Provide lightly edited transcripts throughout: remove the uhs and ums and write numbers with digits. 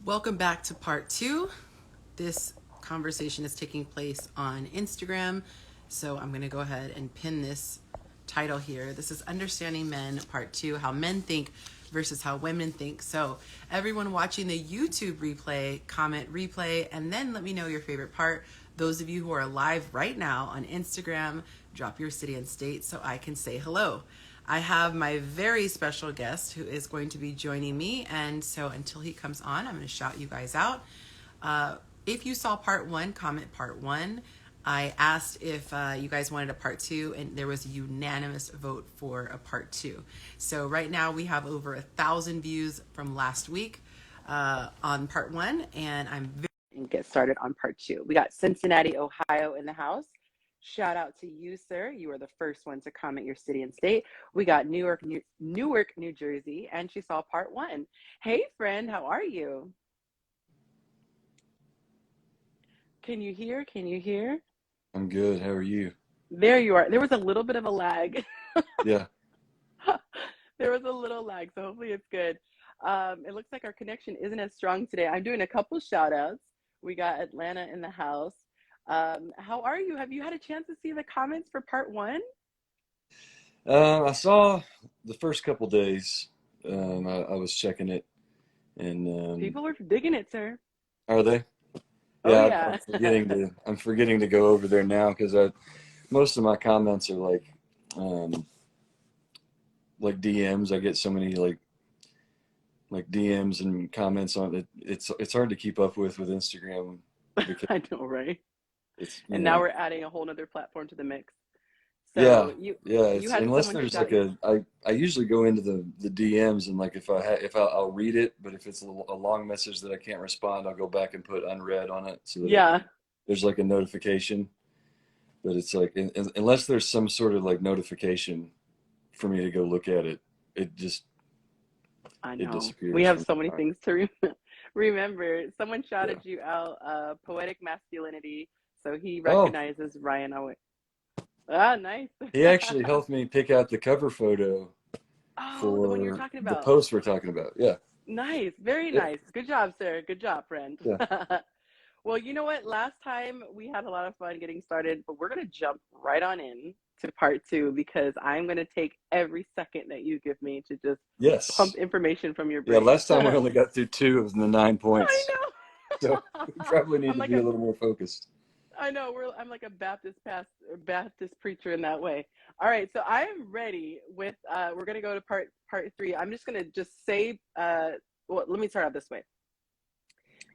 Welcome back to part two. This conversation is taking place on Instagram. So I'm going to go ahead and pin this title here. This is Understanding Men, part two, how men think versus how women think. So everyone watching the YouTube replay, comment replay, and then let me know your favorite part. Those of you who are live right now on Instagram, drop your city and state so I can say hello. I have my very special guest who is going to be joining me. And so until he comes on, I'm going to shout you guys out. If you saw part one, comment part one. I asked if you guys wanted a part two, and there was a unanimous vote for a part two. So right now we have over 1,000 views from last week on part one, and I'm very and get started on part two. We got Cincinnati, Ohio in the house. Shout out to you, sir. You are the first one to comment your city and state. We got Newark, New Jersey, and she saw part one. Hey, friend, how are you? Can you hear? Can you hear? I'm good. How are you? There you are. There was a little bit of a lag. Yeah. There was a little lag, so hopefully it's good. It looks like our connection isn't as strong today. I'm doing a couple shout outs. We got Atlanta in the house. How are you? Have you had a chance to see the comments for part one? I saw the first couple days. I was checking it, and People are digging it, sir. are they? Oh, Yeah, I'm yeah. forgetting to. I'm forgetting to go over there now because I most of my comments are um, like DMs. I get so many like DMs and comments on it. It's hard to keep up with Instagram because I know, right? it's And now we're adding a whole nother platform to the mix. Yeah, So you yeah. you It's had unless someone there's shout like you. I usually go into the DMs and like if I'll read it, but if it's a long message that I can't respond, I'll go back and put unread on it so that Yeah, there's like a notification. But it's like unless there's some sort of like notification for me to go look at it, it just I it know. We disappears have from so many my mind. things to remember. Someone Yeah. shouted you out, poetic masculinity. So he Oh, recognizes Ryan Owen. Ah, nice. he actually helped me pick out the cover photo Oh, the one you're for talking the about. post we're talking about. Yeah. Nice. Very Yeah. nice. Good job, sir. Good job, friend. Yeah. Well, you know what? Last time we had a lot of fun getting started, but we're going to jump right on in to part two because I'm going to take every second that you give me to just pump Yes. information from your Yeah, brain. last time we only got through two of the nine I points. So know. we probably need I'm to like be a a little more focused. I know I'm like a Baptist preacher in that way. All right, so I am ready with we're going to go to part 3. I'm just going to just say well, let me start out this way.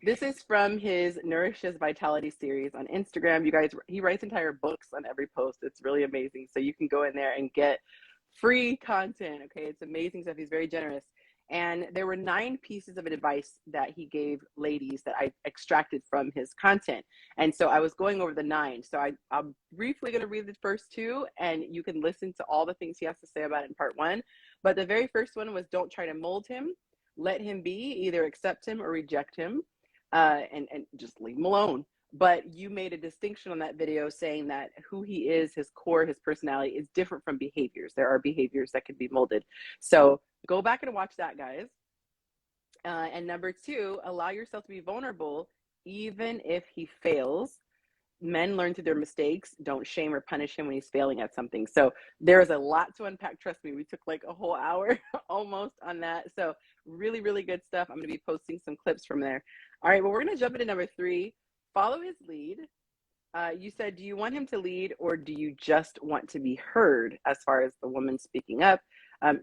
This is from his Nourish His Vitality series on Instagram. You guys, he writes entire books on every post. It's really amazing. So you can go in there and get free content. Okay, it's amazing stuff. He's very generous. And there were 9 pieces of advice that he gave ladies that I extracted from his content. And so I was going over the 9. So I'm briefly going to read the first 2, and you can listen to all the things he has to say about it in part 1. But the very first one was don't try to mold him, let him be, either accept him or reject him, and just leave him alone. But you made a distinction on that video saying that who he is, his core, his personality is different from behaviors. There are behaviors that can be molded. So go back and watch that, guys. And number 2, allow yourself to be vulnerable, even if he fails. Men learn through their mistakes. Don't shame or punish him when he's failing at something. So there is a lot to unpack. Trust me, we took like a whole hour almost on that. So really, really good stuff. I'm going to be posting some clips from there. All right, well, we're going to jump into number 3. Follow his lead. You said, do you want him to lead or do you just want to be heard as far as the woman speaking up?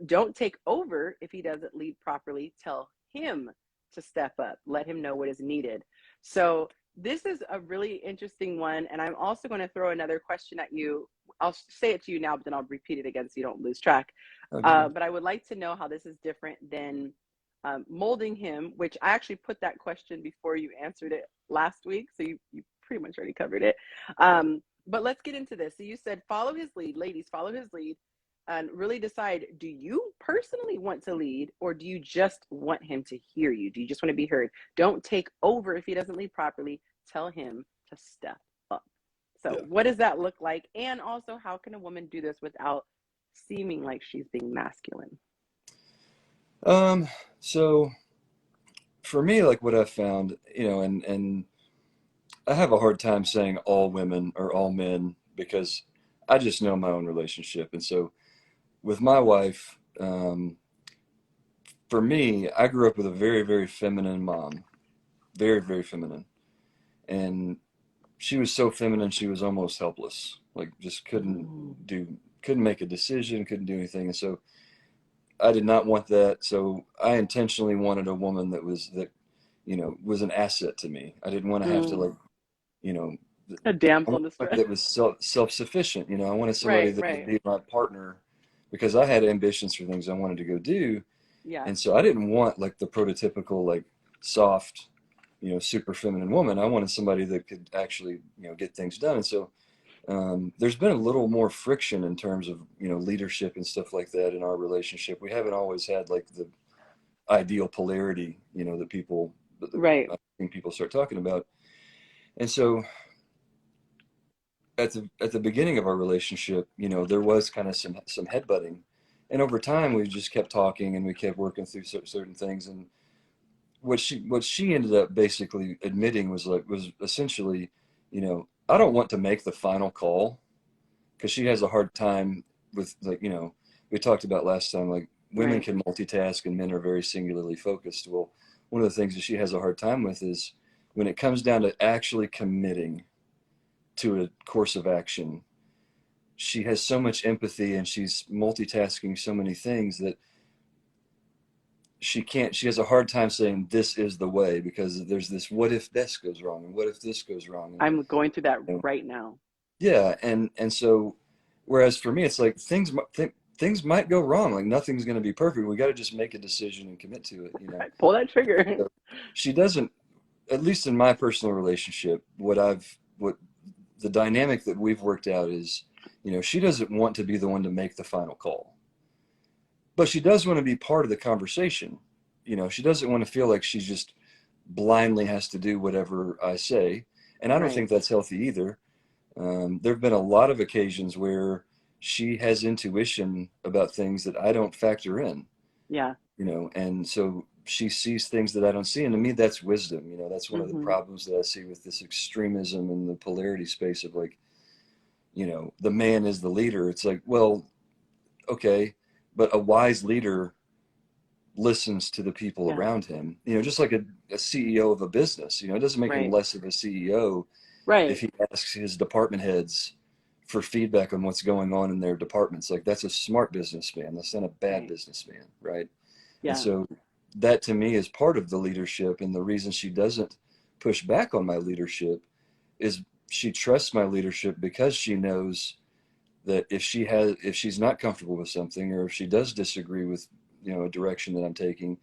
Don't take over if he doesn't lead properly. Tell him to step up. Let him know what is needed. So this is a really interesting one. And I'm also going to throw another question at you. I'll say it to you now, but then I'll repeat it again so you don't lose track. Okay. But I would like to know how this is different than molding him, which I actually put that question before you answered it last week. So you pretty much already covered it. But let's get into this. So you said follow his lead, ladies, follow his lead, and really decide, do you personally want to lead or do you just want him to hear you? Do you just want to be heard? Don't take over if he doesn't lead properly. Tell him to step up. So Yeah. what does that look like? And also, how can a woman do this without seeming like she's being masculine? Um, so for me, like what I've found, and I have a hard time saying all women or all men because I just know my own relationship. And so with my wife, for me, I grew up with a very, very feminine mom, very, very feminine. And she was so feminine, she was almost helpless. Like just Mm. couldn't make a decision, couldn't do anything. And so I did not want that. So I intentionally wanted a woman was an asset to me. I didn't want to have to Mm. like, you know, A I damsel in wanted somebody distress. that was self-sufficient. I wanted somebody Right, that would right. be my partner because I had ambitions for things I wanted to go do. Yeah. And so I didn't want like the prototypical, like soft, super feminine woman. I wanted somebody that could actually, get things done. And so there's been a little more friction in terms of, leadership and stuff like that in our relationship. We haven't always had like the ideal polarity, that Right. I think people start talking about. And so at the beginning of our relationship, there was kind of some headbutting, and over time we just kept talking and we kept working through certain things. And what she ended up basically admitting was essentially, I don't want to make the final call because she has a hard time with like we talked about last time, like women Right. can multitask and men are very singularly focused. Well, one of the things that she has a hard time with is when it comes down to actually committing to a course of action. She has so much empathy and she's multitasking so many things that she has a hard time saying this is the way because there's this what if this goes wrong and what if this goes wrong. And I'm going through that you know, right now. yeah, and so whereas for me it's like things might go wrong, like nothing's going to be perfect, we got to just make a decision and commit to it. Right. Pull that trigger. So she doesn't, at least in my personal relationship, what the dynamic that we've worked out is, she doesn't want to be the one to make the final call, but she does want to be part of the conversation. She doesn't want to feel like she just blindly has to do whatever I say, and I don't Right. think that's healthy either. There have been a lot of occasions where she has intuition about things that I don't factor in, Yeah. and so she sees things that I don't see, and to me that's wisdom. That's one of the Hmm. problems that I see with this extremism and the polarity space of like, the man is the leader. It's like, well, okay, but a wise leader listens to the people Yeah. around him, just like a CEO of a business. It doesn't make him Right. less of a CEO if Right. he asks his department heads for feedback on what's going on in their departments. Like that's a smart businessman. That's not a bad Right. businessman, right? And Yeah. so that to me is part of the leadership. And the reason she doesn't push back on my leadership is she trusts my leadership because she knows that if she's not comfortable with something or if she does disagree with, a direction that I'm taking,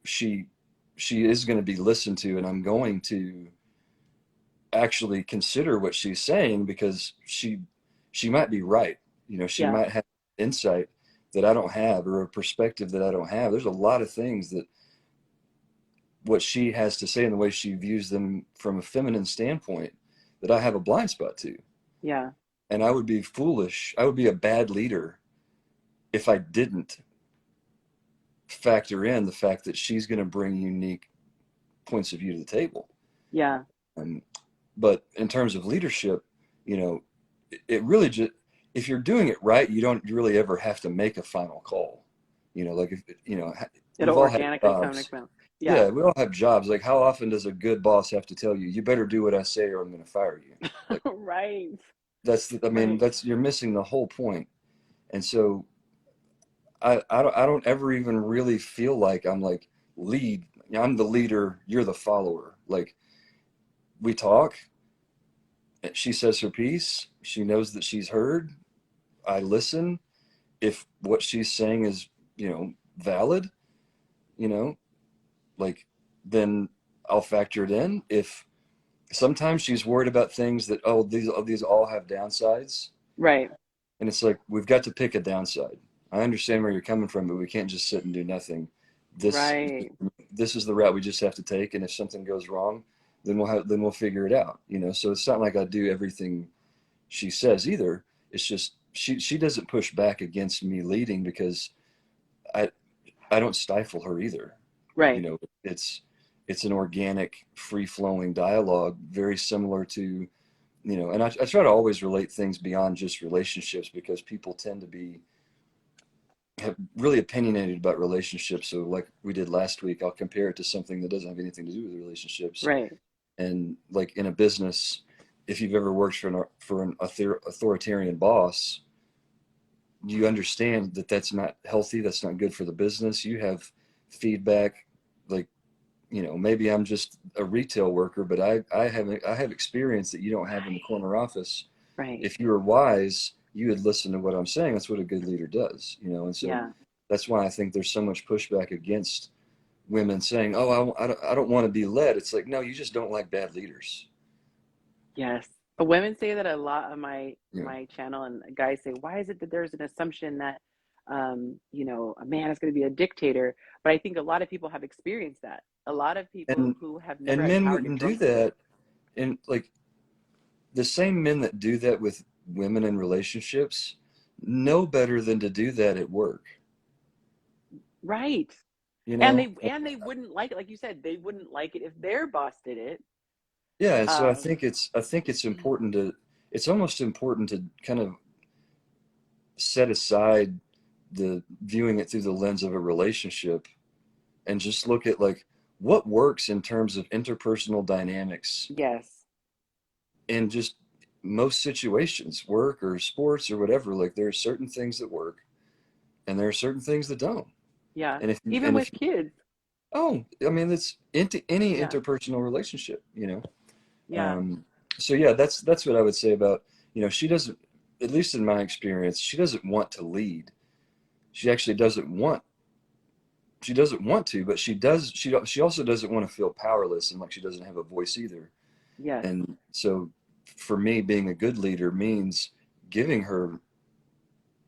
she is going to be listened to, and I'm going to actually consider what she's saying because she might be right. She Yeah. might have insight that I don't have or a perspective that I don't have. There's a lot of things that what she has to say and the way she views them from a feminine standpoint that I have a blind spot to. Yeah. And I would be foolish. I would be a bad leader if I didn't factor in the fact that she's going to bring unique points of view to the table. Yeah. Um, but in terms of leadership, it really just, if you're doing it right, you don't really ever have to make a final call. Like if, It'll we've all had organically come to jobs. come. Yeah. Yeah, we all have jobs. Like how often does a good boss have to tell you, you better do what I say or I'm going to fire you? Like Right. I mean, Right. you're missing the whole point. And so I don't ever even really feel like I'm like lead. I'm the leader. You're the follower. Like we talk. She says her piece. She knows that she's heard. I listen. If what she's saying is, valid, you know, like then I'll factor it in. If sometimes she's worried about things that, these all have downsides, Right. and it's like we've got to pick a downside. I understand where you're coming from, but we can't just sit and do nothing. This Right. this is the route we just have to take, and if something goes wrong, then we'll figure it out. So it's not like I do everything she says either. It's just she doesn't push back against me leading because I I don't stifle her either. You Right. know, it's an organic, free-flowing dialogue, very similar to, you know, and I try to always relate things beyond just relationships because people tend to be have really opinionated about relationships. So like we did last week, I'll compare it to something that doesn't have anything to do with relationships. Right. And like in a business, if you've ever worked for an authoritarian boss, you understand that that's not healthy. That's not good for the business. You have feedback, like, you know, maybe I'm just a retail worker, but I have experience that you don't have in the corner office. Right. If you were wise, you would listen to what I'm saying. That's what a good leader does, you know. And so Yeah. that's why I think there's so much pushback against women saying, "Oh, I don't want to be led." It's like, no, you just don't like bad leaders. Yes. Women say that a lot on You know, my channel, and guys say, "Why is it that there's an assumption that, a man is going to be a dictator?" But I think a lot of people have experienced that. A lot of people and who have never and had men power get wouldn't do drunk with it. that. And like the same men that do that with women in relationships know better than to do that at work. Right. You And know, they wouldn't like it, like you said, they wouldn't like it if their boss did it. yeah. And so Um, I think it's important to it's almost important to kind of set aside the viewing it through the lens of a relationship and just look at like what works in terms of interpersonal dynamics yes. in just most situations, work or sports or whatever. Like there are certain things that work and there are certain things that don't. Yeah. And if you, Even and with if you, kids. oh, I mean, it's into any Yeah. interpersonal relationship, you know? Yeah. Um, so yeah, that's what I would say about, you know, she doesn't, at least in my experience, she doesn't want to lead. She actually doesn't want to, but she also doesn't want to feel powerless and like she doesn't have a voice either. Yes. And so for me, being a good leader means giving her,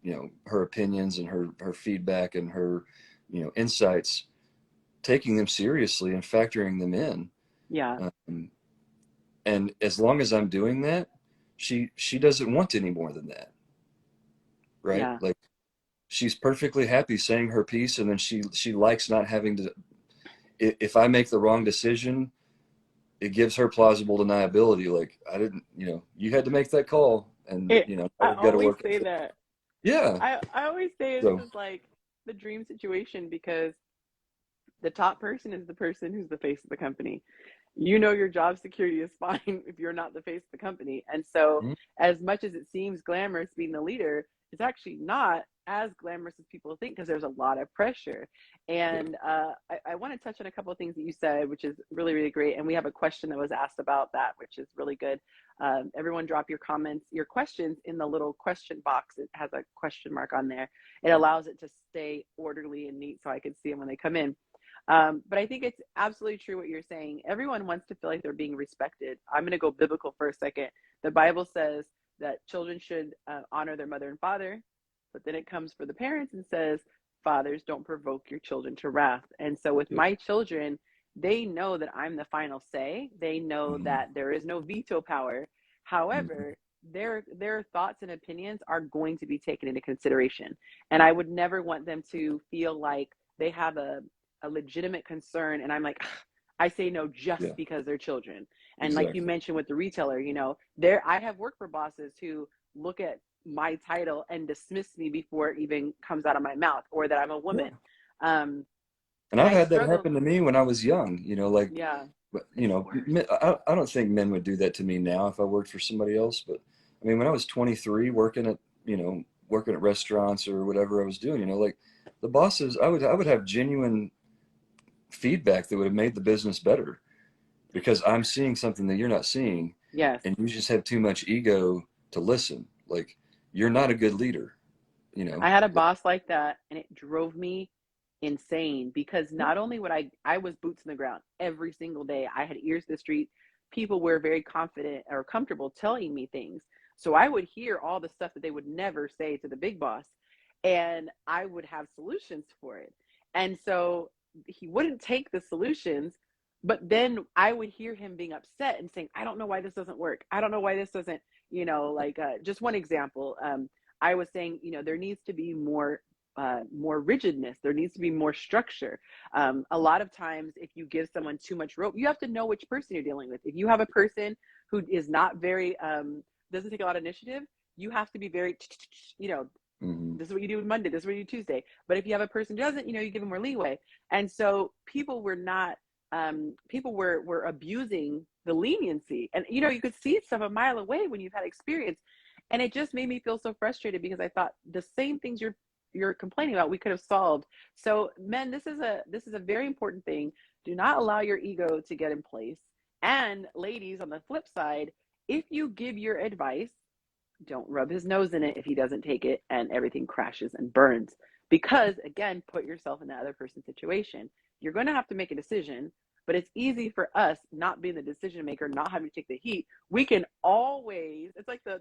you know, her opinions and her feedback and her, you know, insights, taking them seriously and factoring them in. Yeah. Um, and as long as I'm doing that, she doesn't want any more than that, right? Yeah. Like she's perfectly happy saying her piece, and then she likes not having to. If I make the wrong decision, it gives her plausible deniability. Like I didn't, you know, you had to make that call, and It, you know now I we've got to always work say with it. that. Yeah. I always say this So is like the dream situation because the top person is the person who's the face of the company. You know your job security is fine if you're not the face of the company. And so, mhm, as much as it seems glamorous being the leader, it's actually not as glamorous as people think because there's a lot of pressure. yeah. And I want to touch on a couple of things that you said, which is really, really great. And we have a question that was asked about that, which is really good. Everyone drop your comments, your questions in the little question box. It has a question mark on there. It allows it to stay orderly and neat so I can see them when they come in. But I think it's absolutely true what you're saying. Everyone wants to feel like they're being respected. I'm going to go biblical for a second. The Bible says that children should honor their mother and father, but then it comes for the parents and says, fathers, don't provoke your children to wrath. And so with Yep. my children, they know that I'm the final say. They know Mhm, that there is no veto power. mhm, However, their thoughts and opinions are going to be taken into consideration. And I would never want them to feel like they have a legitimate concern and I'm like I say no just yeah. because they're children. And like you Exactly. mentioned with the retailer, there I have worked for bosses who look at my title and dismiss me before it even comes out of my mouth or that I'm a Yeah. woman. um And and I've I had that struggled. happen to me when I was young. You know, like Yeah. but you It's the know, worst. I don't think men would do that to me now if I worked for somebody else. But I mean, when I was 23, working at restaurants or whatever I was doing, you know, like the bosses, I would have genuine feedback that would have made the business better because I'm seeing something that you're not seeing, Yes. and you just have too much ego to listen. Like you're not a good leader, you I know. had a boss like that and it drove me insane because Yeah. not only would I was boots in the ground every single day. I had ears to the street. People were very confident or comfortable telling me things. So I would hear all the stuff that they would never say to the big boss and I would have solutions for it. And so he wouldn't take the solutions, but then I would hear him being upset and saying, I don't know why this doesn't work. I don't know why this doesn't, just one example. I was saying, there needs to be more more rigidness. There needs to be more structure. A lot of times, if you give someone too much rope, you have to know which person you're dealing with. If you have a person who is not very, doesn't take a lot of initiative, you have to be very, this is what you do Monday, this is what you do Tuesday. But if you have a person who doesn't, you give them more leeway. And so people were not, people were abusing the leniency. And, you could see stuff a mile away when you've had experience. And it just made me feel so frustrated because I thought the same things you're complaining about, we could have solved. So men, this is a very important thing. Do not allow your ego to get in place. And ladies, on the flip side, if you give your advice, don't rub his nose in it if he doesn't take it and everything crashes and burns. Because again, put yourself in the other person's situation. You're going to have to make a decision, but it's easy for us not being the decision maker, not having to take the heat. We can always, it's like the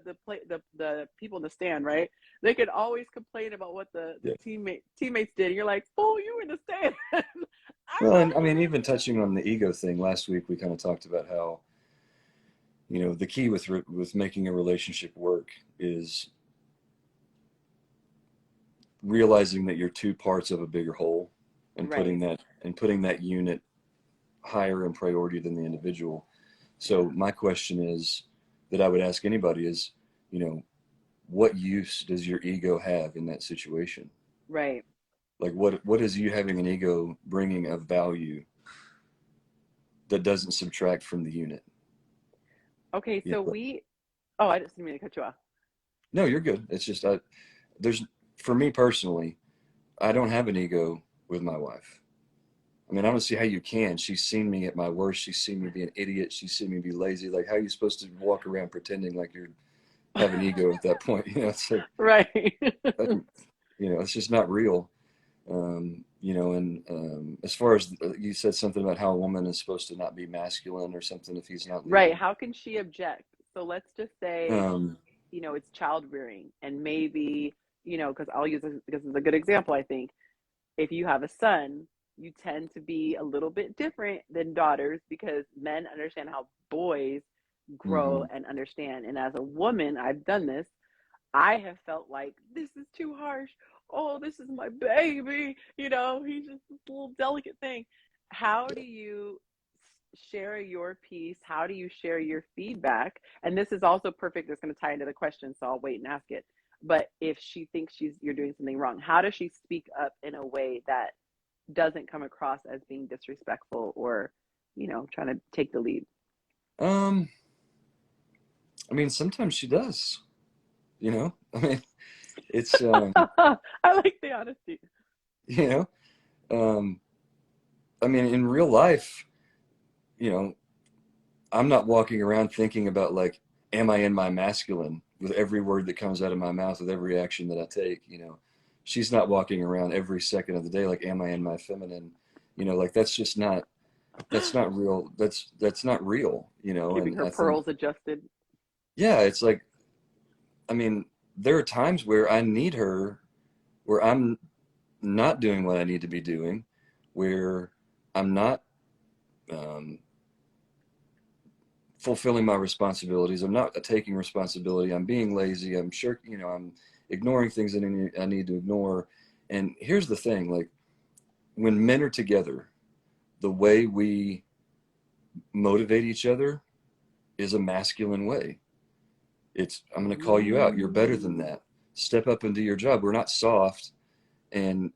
people in the stand, right? They can always complain about what the teammates did. You're like, oh, you were in the stand. Well, and I mean, even touching on the ego thing, last week we kind of talked about how, the key with making a relationship work is realizing that you're two parts of a bigger whole, and right. putting that unit higher in priority than the individual. So my question is, that I would ask anybody is, what use does your ego have in that situation? Right. Like what is you having an ego bringing of value that doesn't subtract from the unit? Okay, so I just didn't mean to cut you off. No, you're good. It's just, for me personally, I don't have an ego with my wife. I mean, I don't see how you can. She's seen me at my worst. She's seen me be an idiot. She's seen me be lazy. Like, how are you supposed to walk around pretending like you have an ego at that point? It's like, right. it's just not real. As far as you said something about how a woman is supposed to not be masculine or something if he's not leading. Right. How can she object? So let's just say, it's child rearing, and maybe, because I'll use this because it's a good example. I think if you have a son, you tend to be a little bit different than daughters because men understand how boys grow and understand. And as a woman, I've done this. I have felt like this is too harsh. Oh, this is my baby. He's just this little delicate thing. How do you share your piece? How do you share your feedback? And this is also perfect. It's going to tie into the question, so I'll wait and ask it. But if she thinks you're doing something wrong, how does she speak up in a way that doesn't come across as being disrespectful or, trying to take the lead? I mean, sometimes she does. I mean, it's I like the honesty. I mean, in real life, I'm not walking around thinking about like, am I in my masculine with every word that comes out of my mouth, with every action that I take. She's not walking around every second of the day like, am I in my feminine? Like that's not real. That's not real. Keeping her pearls adjusted. Yeah, it's like, I mean, there are times where I need her, where I'm not doing what I need to be doing, where I'm not fulfilling my responsibilities. I'm not taking responsibility. I'm being lazy. I'm sure, I'm ignoring things that I need to ignore. And here's the thing, like when men are together, the way we motivate each other is a masculine way. It's, I'm going to call you out. You're better than that. Step up and do your job. We're not soft and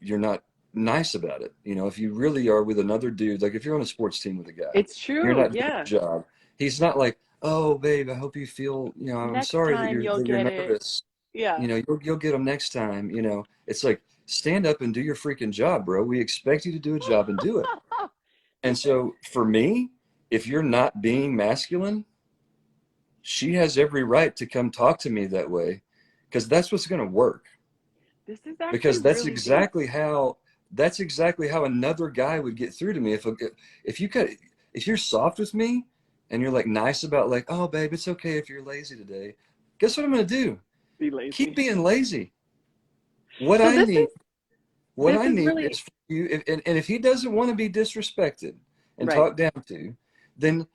you're not nice about it. If you really are with another dude, like if you're on a sports team with a guy, it's true. You're not doing your job. He's not like, oh, babe, I hope you feel, I'm next sorry that you're nervous. Yeah. You'll get them next time. It's like, stand up and do your freaking job, bro. We expect you to do a job and do it. And so for me, if you're not being masculine, she has every right to come talk to me that way, because that's what's going to work. This is actually because that's really exactly how another guy would get through to me. If you're soft with me and you're like nice about like, oh babe, it's okay if you're lazy today. Guess what I'm going to do? Be lazy. Keep being lazy. What I need is for you. And if he doesn't want to be disrespected and talked down to, then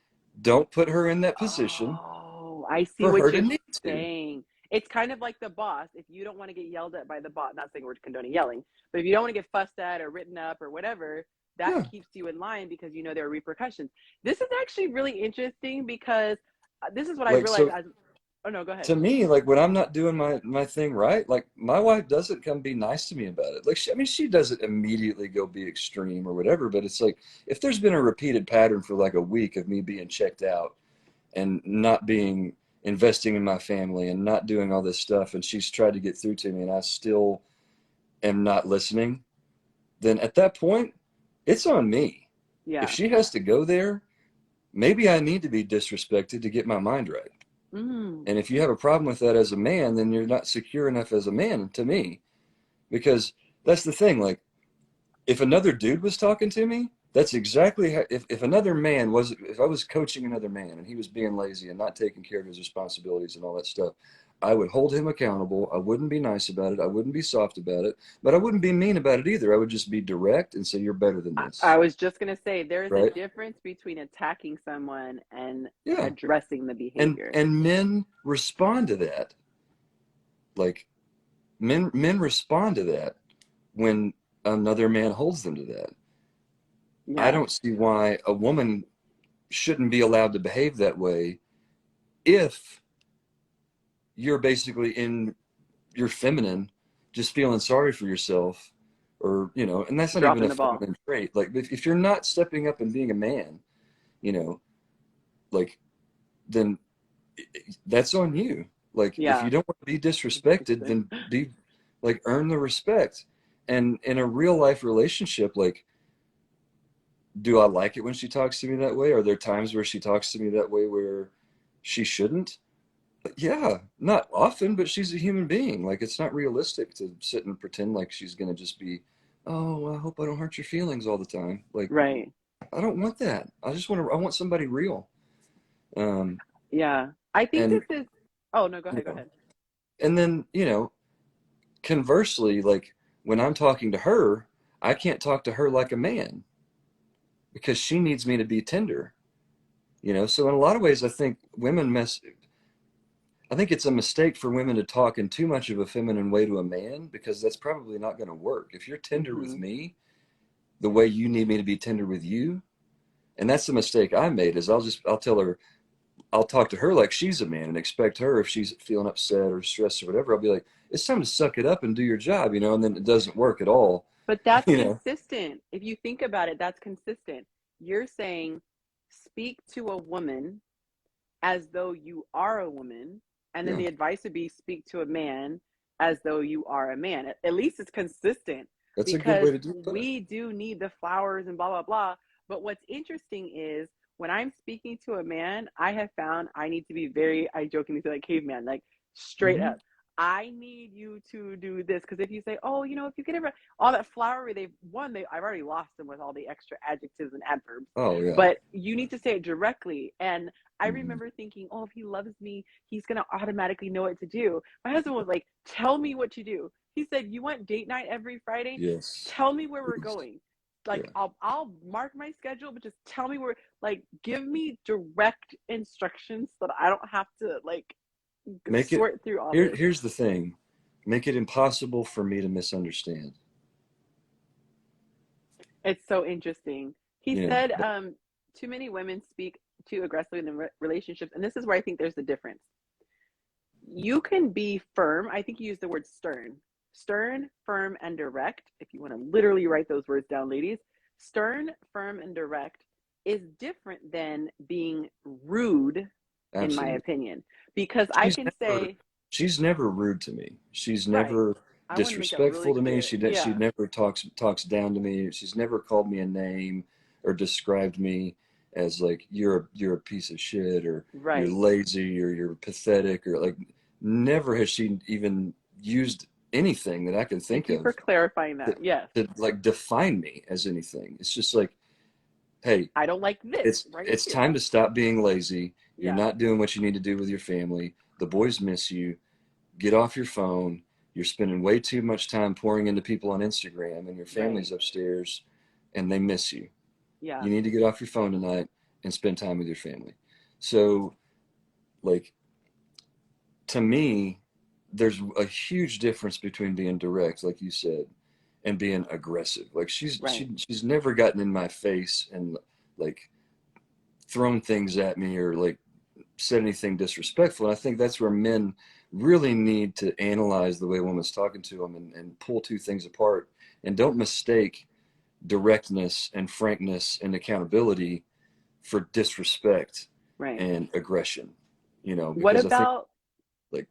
don't put her in that position. Oh, I see for what her you're to need saying. it's kind of like the boss. If you don't want to get yelled at by the boss, not saying we're condoning yelling, but if you don't want to get fussed at or written up or whatever, that Yeah. keeps you in line because you know there are repercussions. This is actually really interesting because this is what I Like, realized so as, oh no, go ahead. to me, like when I'm not doing my thing right, like my wife doesn't come be nice to me about it. Like, I mean, she doesn't immediately go be extreme or whatever, but it's like if there's been a repeated pattern for like a week of me being checked out and not being investing in my family and not doing all this stuff, and she's tried to get through to me, and I still am not listening, then at that point, it's on me. If Yeah. she has to go there, maybe I need to be disrespected to get my mind right. Mm. And if you have a problem with that as a man, then you're not secure enough as a man to me. Because that's the thing. Like, if another dude was talking to me, that's exactly how, if another man was, if I was coaching another man and he was being lazy and not taking care of his responsibilities and all that stuff, I would hold him accountable. I wouldn't be nice about it. I wouldn't be soft about it, but I wouldn't be mean about it either. I would just be direct and say, you're better than I this. was just going to say there is a Right? difference between attacking someone and Yeah. addressing the And, behavior. and men respond to that. Like men respond to that when another man holds them to that. I Yeah. don't see why a woman shouldn't be allowed to behave that way if you're basically in your feminine, just feeling sorry for yourself, or and that's not even Dropping a the ball. feminine trait. Like if you're not stepping up and being a man, you know, like then that's on you. Like if Yeah. you don't want to be disrespected, Interesting. then be like earn the respect. And in a real life relationship, like do I like it when she talks to me that way? Are there times where she talks to me that way where she shouldn't? Yeah, not often, but she's a human being. Like it's not realistic to sit and pretend like she's gonna just be, oh, I hope I don't hurt your feelings all the time. Like Right. I don't want that. I want somebody real. Um, Yeah. I think and this is, oh no, go you ahead, go know, ahead. and then conversely, like when I'm talking to her, I can't talk to her like a man because she needs me to be tender. So in a lot of ways, I think it's a mistake for women to talk in too much of a feminine way to a man because that's probably not going to work. If you're tender with Hmm. me, the way you need me to be tender with you, and that's the mistake I made is I'll tell her, I'll talk to her like she's a man and expect her if she's feeling upset or stressed or whatever, I'll be like, it's time to suck it up and do your job, and then it doesn't work at all, But that's you know. consistent. If you think about it, that's consistent. You're saying speak to a woman as though you are a woman, and then Yeah, the advice would be speak to a man as though you are a man. At least it's consistent that's a good because way to do it. we do need the flowers and blah blah blah. But what's interesting is when I'm speaking to a man, I have found I need to be very, I jokingly say like caveman, like straight Hmm. up. I need you to do this because if you say, oh, if you get ever all that flowery, I've already lost them with all the extra adjectives and adverbs. Oh yeah. But you need to say it directly. And I Hmm. remember thinking, oh, if he loves me, he's gonna automatically know what to do. My husband was like, tell me what to do. He said, you want date night every Friday? Yes, Tell me where we're please. going. Like Yeah, I'll mark my schedule, but just tell me where, like give me direct instructions so that I don't have to like make it sort through all this. here's the thing, make it impossible for me to misunderstand. It's so interesting. He you know said, too many women speak too aggressively in the relationships, and this is where I think there's the difference. You can be firm. I think you used the word stern. Stern, firm, and direct. If you want to literally write those words down, ladies, stern, firm, and direct is different than being rude, in my Absolutely. opinion. Because I She's can never say, she's never rude to me. She's right, never I want to make that really disrespectful to me. clear. She Yeah, never talks down to me. She's never called me a name or described me as like you're a piece of shit or you're right. lazy or you're pathetic or like never has she even used anything that I can think Thank you for of clarifying to, that. Yes, to like define me as anything. It's just like, hey, I don't like this right it's here. time to stop being lazy. You're Yeah, not doing what you need to do with your family. The boys miss you. Get off your phone. You're spending way too much time pouring into people on Instagram and your right. family's upstairs and they miss you. Yeah, You need to get off your phone tonight and spend time with your family. So, like, to me, there's a huge difference between being direct, like you said, and being aggressive. Like Right. she's never gotten in my face and like thrown things at me or like said anything disrespectful. And I think that's where men really need to analyze the way a woman's talking to them and pull two things apart, and don't mistake directness and frankness and accountability for disrespect Right. and aggression, you know, What because I think about like,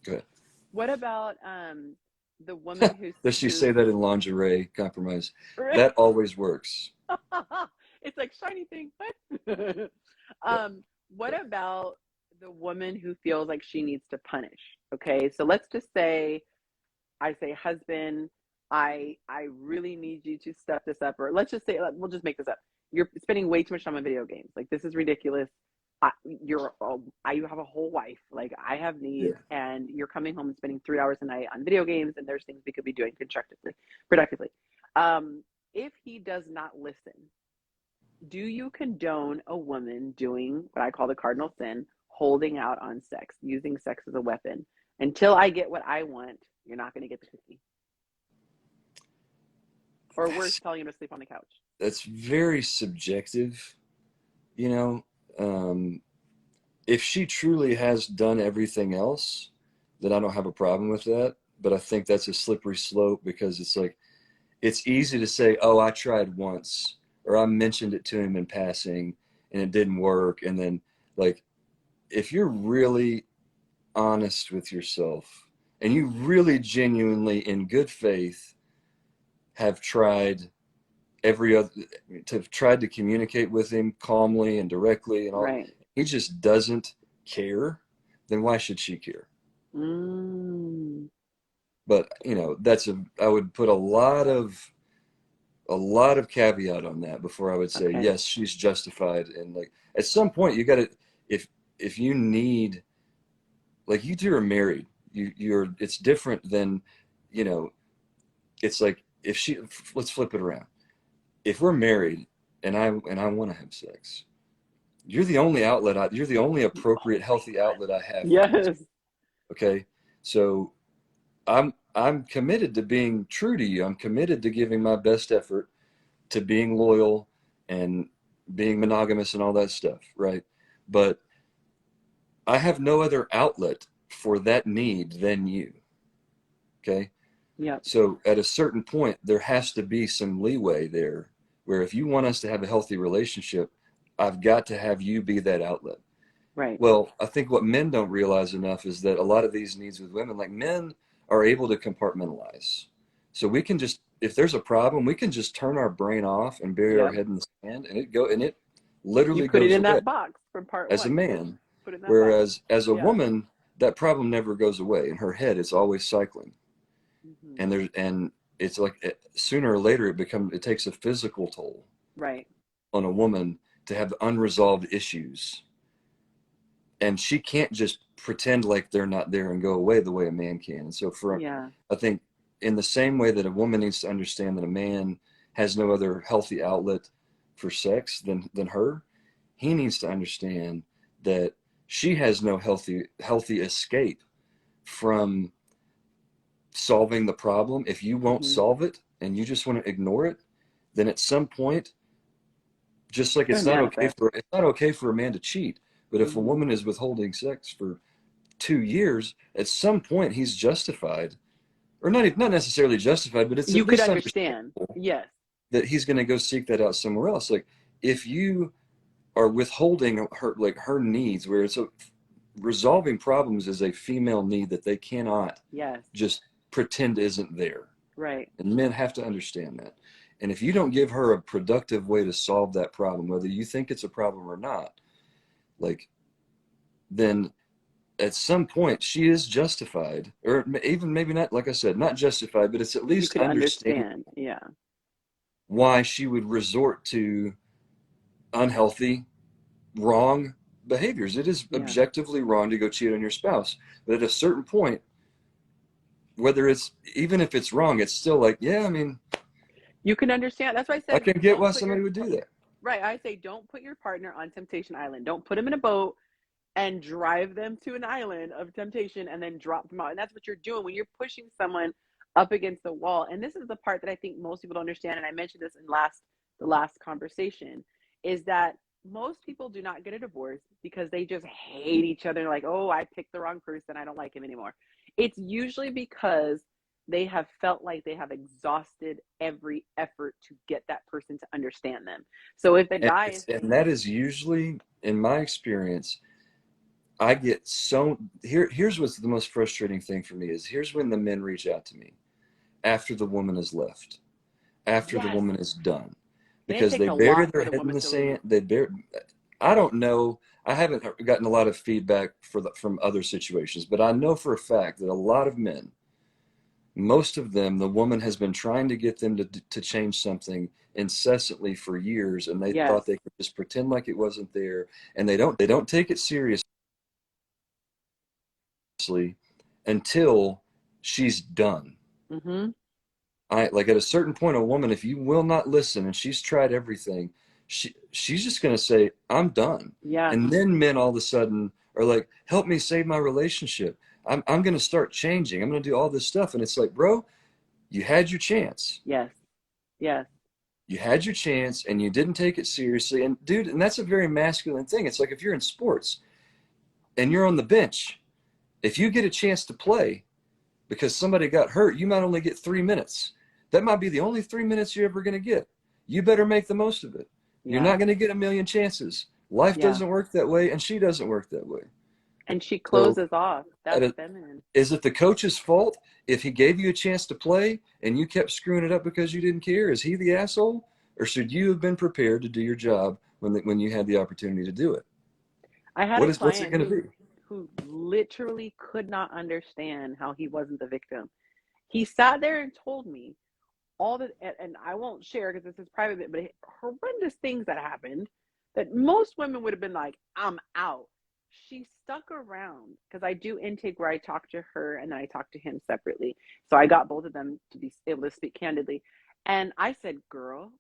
go ahead. what about the woman Does she who say that in lingerie compromise? That always works. it's like shiny thing. What? Yeah. What about the woman who feels like she needs to punish? Okay, so let's just say I say, husband, I really need you to step this up, or let's just say we'll just make this up. You're spending way too much time on video games. Like this is ridiculous. You have a whole wife. Like I have needs, Yeah. and you're coming home and spending 3 hours a night on video games, and there's things we could be doing constructively, productively. If he does not listen, do you condone a woman doing what I call the cardinal sin, holding out on sex, using sex as a weapon? Until I get what I want, you're not going to get the cookie. Or worse, telling him to sleep on the couch. That's very subjective, you know. If she truly has done everything else, then I don't have a problem with that. But I think that's a slippery slope, because it's like, it's easy to say, oh, I tried once, or I mentioned it to him in passing and it didn't work. And then, like, if you're really honest with yourself and you really genuinely, in good faith, have tried every other, to tried to communicate with him calmly and directly and all, Right. he just doesn't care, then why should she care? Mm. But you know, I would put a lot of caveat on that before I would say Okay. yes, she's justified. And like at some point you got to, if you need, like you two are married, you're, it's different than, you know, it's like if she, let's flip it around. If we're married and I want to have sex, you're the only outlet, you're the only appropriate healthy outlet I have for having sex. Yes. Okay, so I'm committed to being true to you. I'm committed to giving my best effort to being loyal and being monogamous and all that stuff, right? But I have no other outlet for that need than you. Okay? Yep. So at a certain point, there has to be some leeway there where if you want us to have a healthy relationship, I've got to have you be that outlet. Right. Well, I think what men don't realize enough is that a lot of these needs with women, like men are able to compartmentalize. So we can just, if there's a problem, we can just turn our brain off and bury our Yep. head in the sand, and it You literally put it goes in away that box from part as a one. man. Put it in that box. Whereas as a Yeah. woman, that problem never goes away. In her head, it's always cycling. Mm-hmm. And it's like sooner or later it takes a physical toll Right. on a woman to have unresolved issues, and she can't just pretend like they're not there and go away the way a man can. And so Yeah. I think in the same way that a woman needs to understand that a man has no other healthy outlet for sex than her, he needs to understand that she has no healthy escape from solving the problem. If you won't Mm-hmm. solve it and you just want to ignore it, then at some point, just like It's gonna manifest. it's not okay for a man to cheat, but if a Mm-hmm. woman is withholding sex for 2 years, at some point he's justified, or not necessarily justified, but it's You at could least understand. understandable Yes. that he's going to go seek that out somewhere else. Like if you are withholding her needs, where it's resolving problems is a female need that they cannot Yes. just pretend isn't there. Right. And men have to understand that. And if you don't give her a productive way to solve that problem, whether you think it's a problem or not, like, then at some point she is justified, or even maybe not, like I said, not justified, but it's at You least could understand understand. Yeah. why she would resort to unhealthy, wrong behaviors. It is Yeah. objectively wrong to go cheat on your spouse. But at a certain point, whether it's, even if it's wrong, it's still like, yeah, I mean, You can understand. That's why I I said can get don't why put your somebody would do that. right. I say don't put your partner on temptation island. Don't put him in a boat and drive them to an island of temptation and then drop them out. And that's what you're doing when you're pushing someone up against the wall. And this is the part that I think most people don't understand. And I mentioned this in the last conversation, is that most people do not get a divorce because they just hate each other. Like, oh, I picked the wrong person, I don't like him anymore. It's usually because they have felt like they have exhausted every effort to get that person to understand them. So if the guy is, and that is usually, in my experience, I get so here's what's the most frustrating thing for me is here's when the men reach out to me after the woman has left, after the yes, woman is done, and it because takes they a bury lot their for the head in woman the to leave. sand. I don't know. I haven't gotten a lot of feedback from other situations, but I know for a fact that a lot of men, most of them, the woman has been trying to get them to change something incessantly for years, and they Yes. thought they could just pretend like it wasn't there, and they don't take it seriously until she's done. Mm-hmm. I like at a certain point, a woman, if you will not listen and she's tried everything, she's just gonna say, I'm done. Yeah. And then men all of a sudden are like, help me save my relationship. I'm gonna start changing. I'm gonna do all this stuff. And it's like, bro, you had your chance. Yes. Yes. You had your chance and you didn't take it seriously. And dude, and that's a very masculine thing. It's like if you're in sports and you're on the bench, if you get a chance to play because somebody got hurt, you might only get 3 minutes. That might be the only 3 minutes you're ever going to get. You better make the most of it. You're Yeah. not going to get a million chances. Life Yeah. doesn't work that way, and she doesn't work that way. And she So, closes off. That's feminine. is it the coach's fault if he gave you a chance to play and you kept screwing it up because you didn't care? Is he the asshole? Or should you have been prepared to do your job when you had the opportunity to do it? I had a What's it client going to be? who literally could not understand how he wasn't the victim. He sat there and told me all the, and I won't share because this is private, but horrendous things that happened that most women would have been like, I'm out. She stuck around because I do intake where I talk to her and then I talk to him separately. So I got both of them to be able to speak candidly. And I said, girl,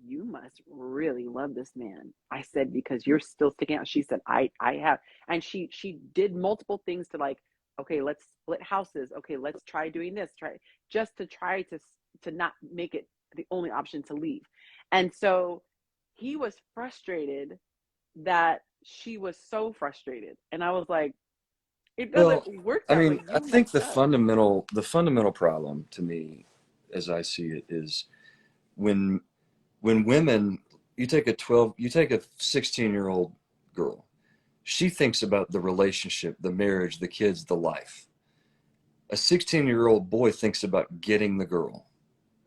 you must really love this man. I said, because you're still sticking out. She said, I have. And she did multiple things to like, okay, let's split houses. Okay, let's try doing this. Just to try to not make it the only option to leave. And so he was frustrated that she was so frustrated. And I was like, it doesn't Well, work I that mean, way. I You think messed the up. fundamental problem to me, as I see it, is when women, you take a 16-year-old girl, she thinks about the relationship, the marriage, the kids, the life. A 16-year-old boy thinks about getting the girl.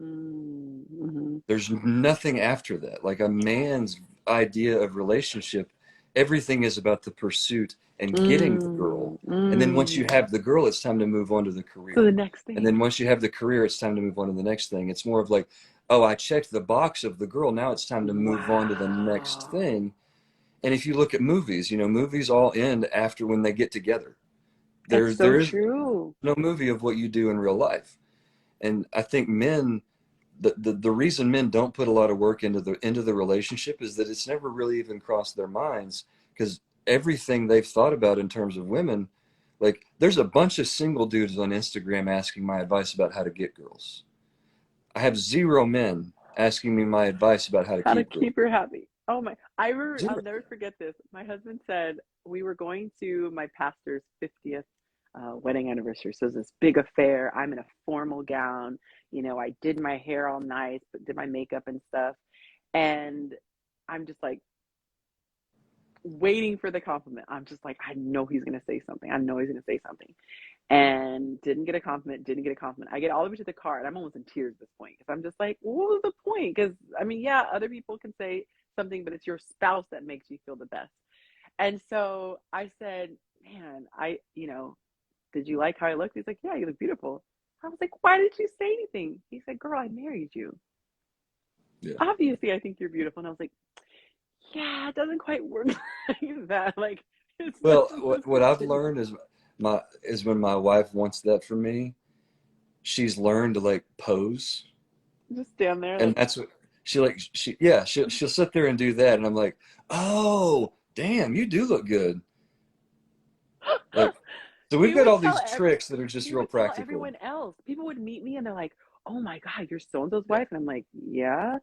Mm-hmm. There's nothing after that. Like a man's idea of relationship, everything is about the pursuit and getting the girl. And then once you Mm-hmm. have the girl, it's time to move on to the So the career. next And thing. then once you have the career, it's time to move on to the next thing. It's more of like, oh, I checked the box of the girl. Now it's time to move on to the next Wow. thing. And if you look at movies, movies all end after when they get together. It's so There is true. no movie of what you do in real life. And I think men, the reason men don't put a lot of work into the relationship is that it's never really even crossed their minds, because everything they've thought about in terms of women, like there's a bunch of single dudes on Instagram asking my advice about how to get girls. I have zero men asking me my advice about how to How to keep girls. keep her happy. Oh my, I'll Zero. never forget this. My husband said we were going to my pastor's 50th wedding anniversary. So it was this big affair. I'm in a formal gown. I did my hair all nice, but did my makeup and stuff. And I'm just like waiting for the compliment. I'm just like, I know he's going to say something. I know he's going to say something. And didn't get a compliment, didn't get a compliment. I get all the way to the car and I'm almost in tears at this point because I'm just like, what was the point? Because I mean, yeah, other people can say something, but it's your spouse that makes you feel the best. And so I said, man, did you like how I looked? He's like, yeah, you look beautiful. I was like, why did you say anything? He said, girl, I married you. Yeah. Obviously, I think you're beautiful. And I was like, yeah, it doesn't quite work like that. Like, it's not Well, supposed what to I've sit. learned is when my wife wants that from me, she's learned to like pose. Just stand there, And like, that's what she'll sit there and do that, and I'm like, oh damn, you do look good. Like, so we've He got would all tell these tricks that are just he real would tell practical. everyone else. People would meet me and they're like, "Oh my God, you're so and so's wife," and I'm like, "Yeah."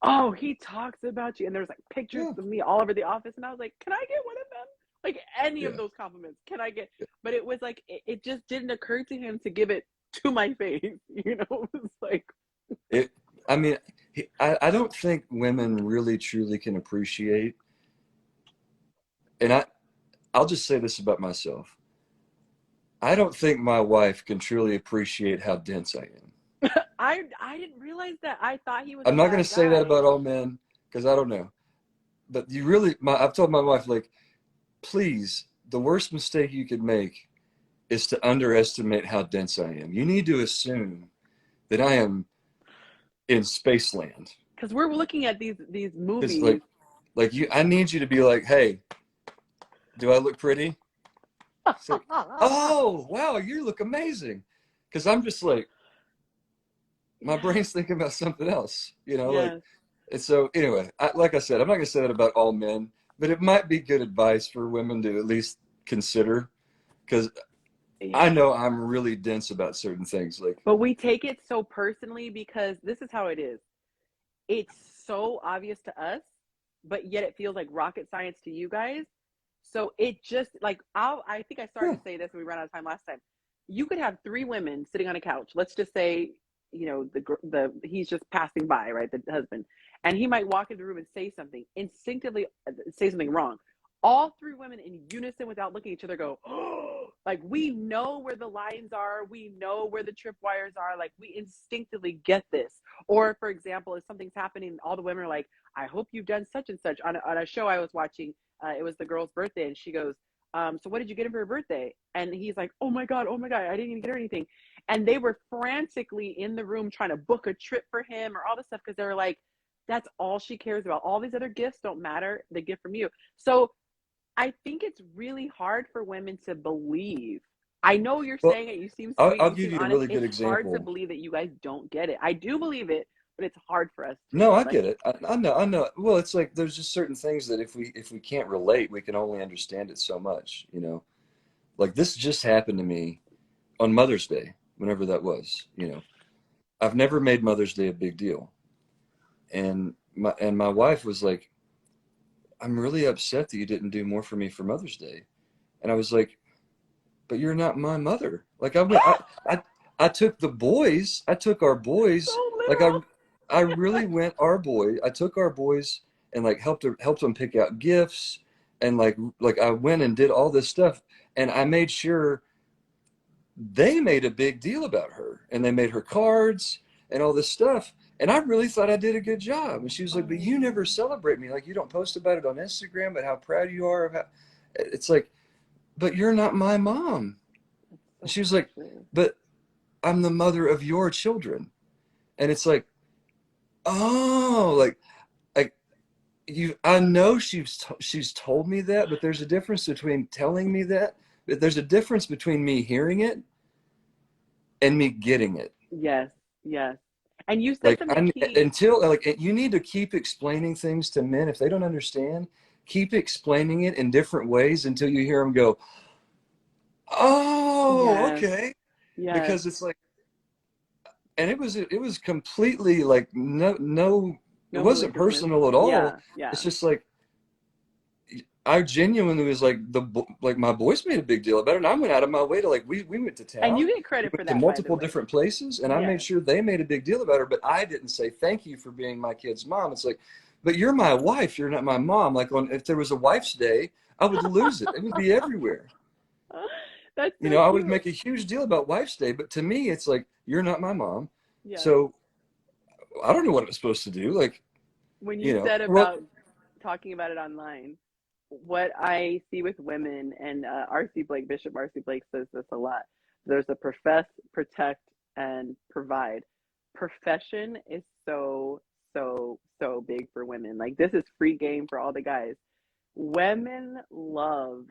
Oh, he talks about you, and there's like pictures Yeah, of me all over the office, and I was like, "Can I get one of them?" Like any of yeah. those compliments, can I get? But it was like it just didn't occur to him to give it to my face. It was like, It. I mean, I don't think women really truly can appreciate, and I'll just say this about myself. I don't think my wife can truly appreciate how dense I am. I didn't realize that. I thought he was a I'm not going bad to say that guy. about all men because I don't know. But I've told my wife, like, please, the worst mistake you could make is to underestimate how dense I am. You need to assume that I am in Spaceland. Because we're looking at these Because movies. I need you to be like, hey, do I look pretty? It's like, oh, wow, you look amazing. Because I'm just like, my Yes, brain's thinking about something else, like, yes, and so anyway, like I said, I'm not going to say that about all men, but it might be good advice for women to at least consider because I yes. know I'm really dense about certain things. Like, But we take it so personally because this is how it is. It's so obvious to us, but yet it feels like rocket science to you guys. So it just like I think I started yeah, to say this when we ran out of time last time. You could have three women sitting on a couch. Let's just say, the he's just passing by, right, the husband, and he might walk into the room and say something instinctively, say something wrong. All three women in unison, without looking at each other, go, oh, like we know where the lines are, we know where the tripwires are, like we instinctively get this. Or, for example, if something's happening, all the women are like, I hope you've done such and such. On a show I was watching, it was the girl's birthday, and she goes, so what did you get him for her birthday? And he's like, oh my God, I didn't even get her anything. And they were frantically in the room trying to book a trip for him or all this stuff because they were like, that's all she cares about. All these other gifts don't matter. The gift from you. So I think it's really hard for women to believe. I know you're well, saying it. You seem sweet. I'll You give seem you a honest. really good It's hard to example. believe that you guys don't get it. I do believe it, but it's hard for us No, to I like. get it. I know. Well, it's like there's just certain things that if we can't relate, we can only understand it so much. Like this just happened to me on Mother's Day, whenever that was. I've never made Mother's Day a big deal. And my wife was like, "I'm really upset that you didn't do more for me for Mother's Day." And I was like, "But you're not my mother." Like I took I took our boys, So like literal. I really went I took our boys and like helped them pick out gifts and like I went and did all this stuff and I made sure they made a big deal about her and they made her cards and all this stuff. And I really thought I did a good job. And she was like, "But you never Oh, celebrate me. Like you don't post about it on Instagram, but how proud you are of how." It's like, "But you're not my mom." that's And so she was like, precious. "But I'm the mother of your children." And it's like, oh, like I know she's told me that, but there's a difference between telling me that. There's a difference between me hearing it and me getting it. Yes, yes. And you said Like something I key. until like you need to keep explaining things to men if they don't understand. Keep explaining it in different ways until you hear them go, "Oh, Yes, okay." yes. Because it's like, and it was completely like no, it No wasn't maliciousness. personal at all. Yeah, yeah. It's just like I genuinely was like like my boys made a big deal about it, and I went out of my way to like we went to And you town, get we credit for went to that, by the multiple way. different places, and I made Yes. sure they made a big deal about her, but I didn't say thank you for being my kid's mom. It's like, but you're my wife, you're not my mom. Like if there was a wife's day, I would lose it. It would be everywhere. That's so I would cute. make a huge deal about wife's day, but to me, it's like you're not my mom, Yes. so I don't know what I'm supposed to do. Like, When you said well, about talking about it online, what I see with women, and R.C. Blake, Bishop R.C. Blake says this a lot. There's a profess, protect, and provide. Profession is so, so, so big for women. Like, this is free game for all the guys. Women love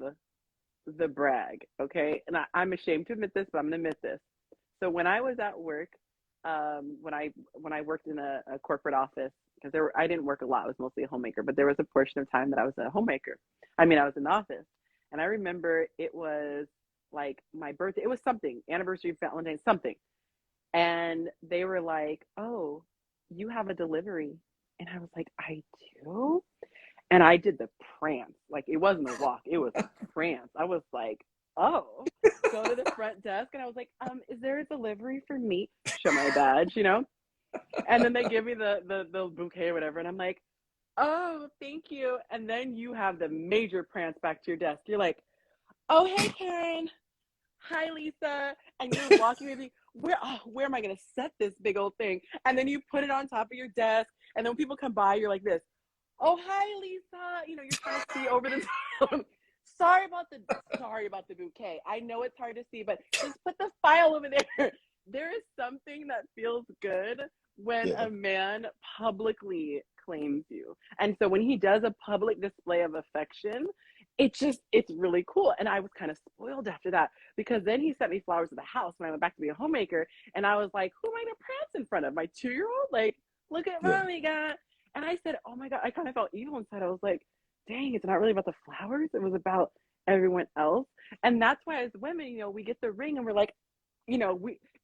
the brag, okay? And I'm ashamed to admit this, but I'm gonna admit this. So when I was at work, when I worked in a corporate office, because I didn't work a lot, I was mostly a homemaker, but there was a portion of time that I was a homemaker. I mean, I was in the office, And I remember it was like my birthday. It was something, anniversary, Valentine's, something. And they were like, "Oh, you have a delivery." And I was like, "I do?" And I did the prance. Like it wasn't a walk, it was a prance. I was like, "Oh," go to the front desk and I was like, is there a delivery for me? Show my badge, you know? And then they give me the bouquet or whatever. And I'm like, "Oh, thank you." And then you have the major prance back to your desk. You're like, "Oh, hey, Karen. Hi, Lisa." And you're walking with me. Where am I going to set this big old thing? And then you put it on top of your desk. And then when people come by, you're like this. "Oh, hi, Lisa." You know, you're trying to see over the top. Sorry about the bouquet. I know it's hard to see, but just put the file over there. There is something that feels good when Yeah. a man publicly claims you. And so when he does a public display of affection, it's really cool. And I was kind of spoiled after that because then he sent me flowers at the house when I went back to be a homemaker. And I was like, who am I gonna prance in front of? My 2-year-old? Like, look at Yeah. mommy got. And I said, oh my God, I kind of felt evil inside. I was like, dang, it's not really about the flowers. It was about everyone else. And that's why as women, you know, we get the ring and we're like, you know,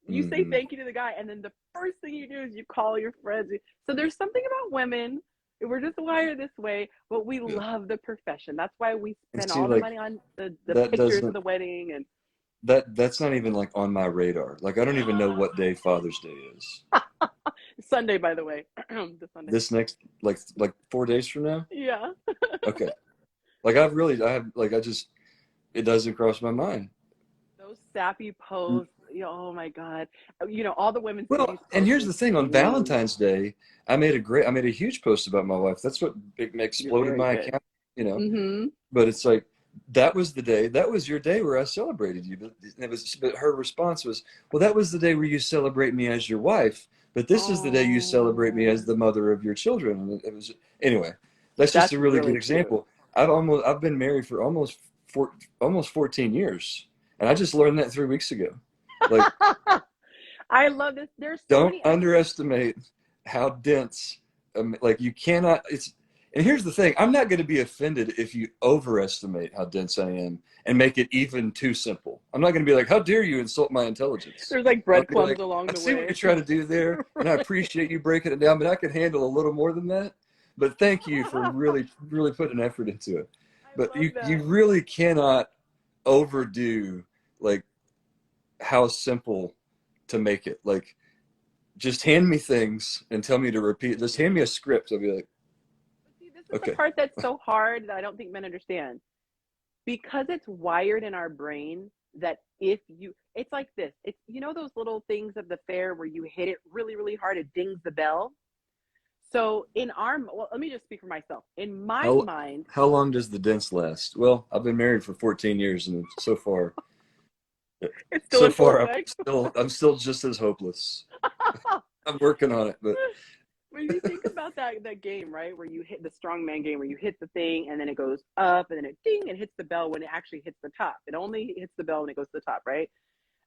you say Mm-hmm. thank you to the guy, and then the first thing you do is you call your friends. So there's something about women. We're just wired this way, but we Yeah. love the profession. That's why we And spend see, all the like money on the that pictures of doesn't the wedding and that's not even like on my radar. Like I don't even know what day Father's Day is. Sunday, by the way, the Sunday. This next like 4 days from now? Yeah. Okay. Like I have like I just it doesn't cross my mind. Those sappy posts. Oh my God. You know, all the women see Well, these and posts here's and the thing, on scream. Valentine's Day, I made a huge post about my wife. That's what You're exploded very my good. account, you know. Mm-hmm. But it's like that was the day, that was your day where I celebrated you. But her response was, "Well, that was the day where you celebrate me as your wife, but this is the day you celebrate me as Oh, the mother of your children." And it was anyway. That's just that's a really good really cute. example. I've been married for almost 14 years, and I just learned that 3 weeks ago. Like, I love this. There's so don't many. underestimate how dense, like you cannot, it's, and here's the thing, I'm not going to be offended if you overestimate how dense I am and make it even too simple. I'm not going to be like, how dare you insult my intelligence? There's like I'll be breadcrumbs like, along I the see what way. you're trying to do there, and I appreciate you breaking it down, but I can handle a little more than that. But thank you for really, really putting effort into it. I But love you that. really cannot overdo like how simple to make it. Like, just hand me things and tell me to repeat. Just hand me a script. I'll be like, But see, this is the okay. part that's so hard that I don't think men understand. Because it's wired in our brain that if you, it's like this. It's, you know, those little things of the fair where you hit it really, really hard, it dings the bell. So in our, well, let me just speak for myself. In my How mind, how long does the dents last? Well, I've been married for 14 years, and it's still so in full far effect. I'm still just as hopeless. I'm working on it, but When you think about that game, right, where you hit the strongman game, where you hit the thing and then it goes up and then it ding and hits the bell when it actually hits the top. It only hits the bell when it goes to the top, right?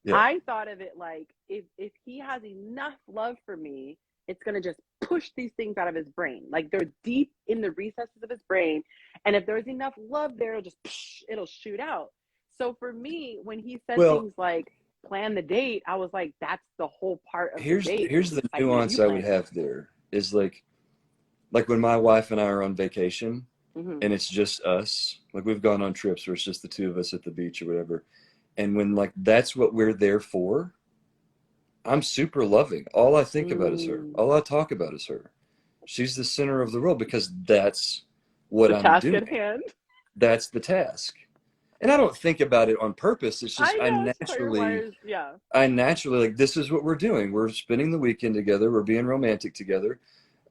yeah. I thought of it like if he has enough love for me, it's gonna just push these things out of his brain. Like they're deep in the recesses of his brain, and if there's enough love there, it'll shoot out. So for me, when he said Well, things like plan the date, I was like, that's the whole part of the date is here's the the excitement of you nuance I would planning it. have there is like when my wife and I are on vacation Mm-hmm. and it's just us. Like we've gone on trips where it's just the two of us at the beach or whatever. And when like that's what we're there for, I'm super loving. All I think about is her. Mm. All I talk about is her. She's the center of the world because that's what The I'm task at doing. hand. That's the task. And I don't think about it on purpose. It's just I know it's just how your wires. Yeah. I naturally like this is what we're doing. We're spending the weekend together. We're being romantic together.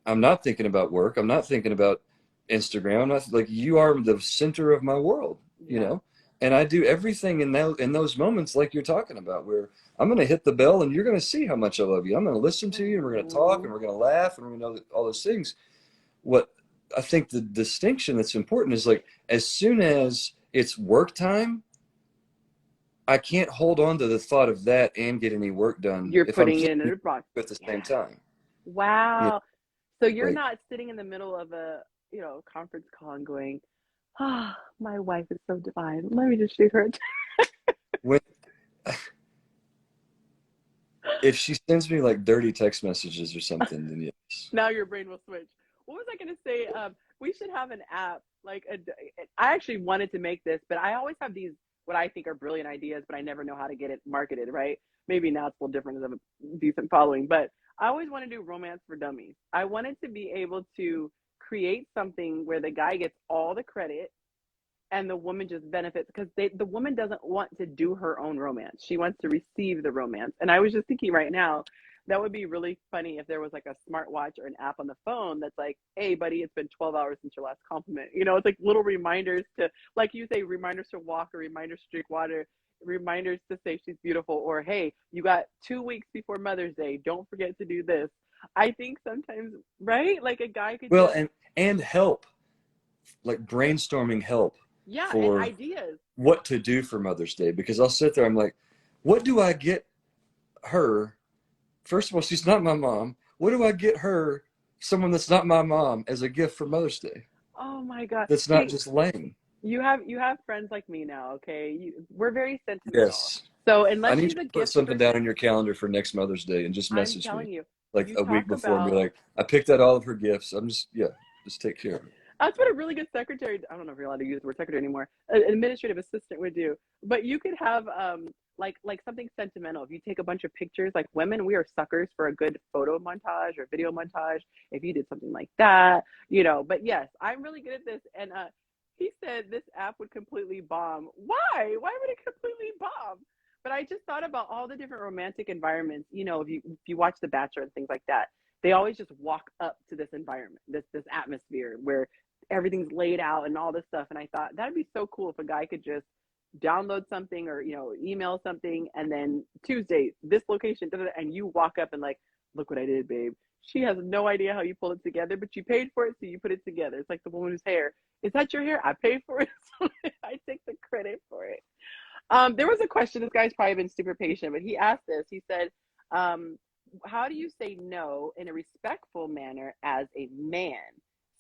I'm not thinking about work. I'm not thinking about Instagram. I'm not like you are the center of my world, you Yeah. know? And I do everything in those moments like you're talking about where I'm going to hit the bell and you're going to see how much I love you. I'm going to listen to you and we're going to talk and Oh. we're going to laugh and we're going to do all those things. What I think the distinction that's important is like as soon as it's work time, I can't hold on to the thought of that and get any work done You're if I'm putting it in keeping a box. at the same Yeah. time. You know, Wow. So you're like not sitting in the middle of a, conference call and going, Ah, my wife is so divine. Let me just shoot her. When if she sends me like dirty text messages or something, then yes. Now your brain will switch. What was I going to say? We should have an app. I actually wanted to make this, but I always have these what I think are brilliant ideas, but I never know how to get it marketed. Right? Maybe now it's a little different because I have a decent following, but I always want to do romance for dummies. I wanted to be able to create something where the guy gets all the credit and the woman just benefits because the woman doesn't want to do her own romance. She wants to receive the romance. And I was just thinking right now, that would be really funny if there was like a smartwatch or an app on the phone that's like, hey, buddy, it's been 12 hours since your last compliment. You know, it's like little reminders to, like you say, reminders to walk or reminders to drink water, reminders to say she's beautiful, or hey, you got 2 weeks before Mother's Day. Don't forget to do this. I think sometimes, right? Like a guy could Well, just, and help, like brainstorming help yeah, and for ideas. what to do for Mother's Day, because I'll sit there, I'm like, what do I get her? First of all, she's not my mom. What do I get her, someone that's not my mom, as a gift for Mother's Day? Oh my God. That's not See, just lame. you have friends like me now, okay? We're very sentimental. Yes. So I unless need you she's to a put gift something down in person, your calendar for next Mother's Day and just I'm message me telling you, like you a week talk before and be about like, I picked out all of her gifts. I'm just, yeah, just take care of it. that's what a really good secretary, I don't know if you're allowed to use the word secretary anymore, an administrative assistant would do. But you could have like something sentimental. If you take a bunch of pictures, like women, we are suckers for a good photo montage or video montage. If you did something like that, but yes, I'm really good at this. And he said this app would completely bomb. Why would it completely bomb? But I just thought about all the different romantic environments. If you watch The Bachelor and things like that, they always just walk up to this environment, this atmosphere where everything's laid out and all this stuff. And I thought that'd be so cool if a guy could just download something or email something, and then Tuesday this location, and you walk up and like, look what I did, babe. She has no idea how you pull it together, but you paid for it, so you put it together. It's like the woman whose hair, is that your hair? I paid for it, so I take the credit for it. There was a question. This guy's probably been super patient, but he asked this. He said, um, how do you say no in a respectful manner as a man?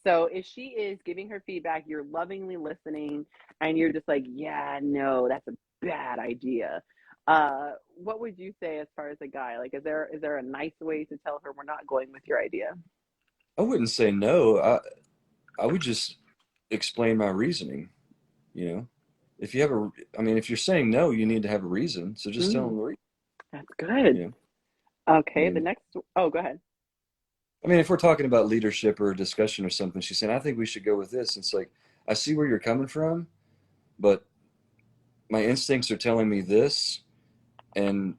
So if she is giving her feedback, you're lovingly listening, and you're just like, yeah, no, that's a bad idea. What would you say as far as a guy? Like, is there a nice way to tell her we're not going with your idea? I wouldn't say no. I would just explain my reasoning, you know. If you have a, I mean, if you're saying no, you need to have a reason. So just tell Mm, them the reason, that's good. you know. I Okay, the mean, next. Oh, go ahead. if we're talking about leadership or a discussion or something, she's saying, I think we should go with this. It's like, I see where you're coming from, but my instincts are telling me this, and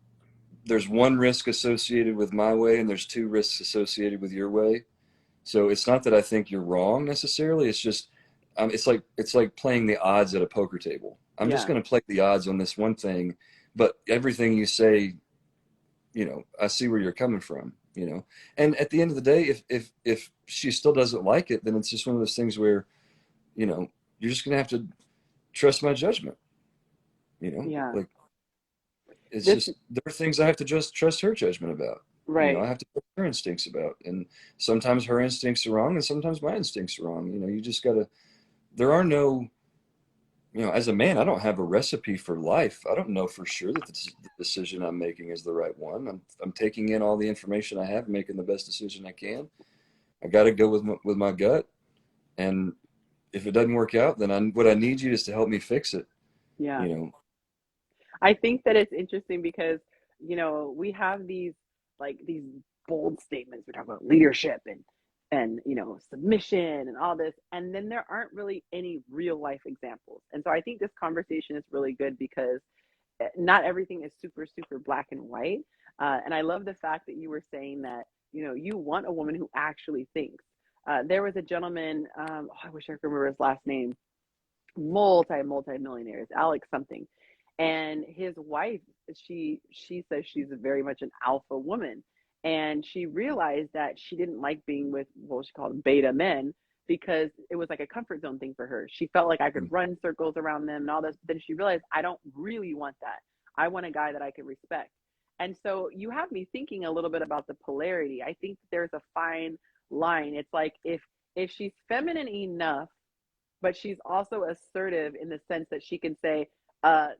there's one risk associated with my way, and there's two risks associated with your way. So it's not that I think you're wrong necessarily. It's just, it's like playing the odds at a poker table. I'm just Yeah, going to play the odds on this one thing, but everything you say, I see where you're coming from. And at the end of the day, if she still doesn't like it, then it's just one of those things where, you know, you're just going to have to trust my judgment. yeah. Like it's This just there are things I have to just trust her judgment about. I right. have to trust her instincts about, and sometimes her instincts are wrong, and sometimes my instincts are wrong. You just gotta. There are no. As a man, I don't have a recipe for life. I don't know for sure that the decision I'm making is the right one. I'm taking in all the information I have, making the best decision I can. I got to go with my gut, and if it doesn't work out, then what I need you is to help me fix it. Yeah. You know, I think that it's interesting because, we have these bold statements. We talk about leadership and submission and all this, and then there aren't really any real life examples. And so I think this conversation is really good because not everything is super, super black and white. And I love the fact that you were saying that, you want a woman who actually thinks. There was a gentleman, I wish I could remember his last name, multi millionaires, Alex something, and his wife, she says she's very much an alpha woman, and she realized that she didn't like being with what she called beta men because it was like a comfort zone thing for her. She felt like I could run circles around them and all this, but then she realized I don't really want that. I want a guy that I can respect. And so you have me thinking a little bit about the polarity. I think there's a fine line. It's like if she's feminine enough but she's also assertive in the sense that she can say,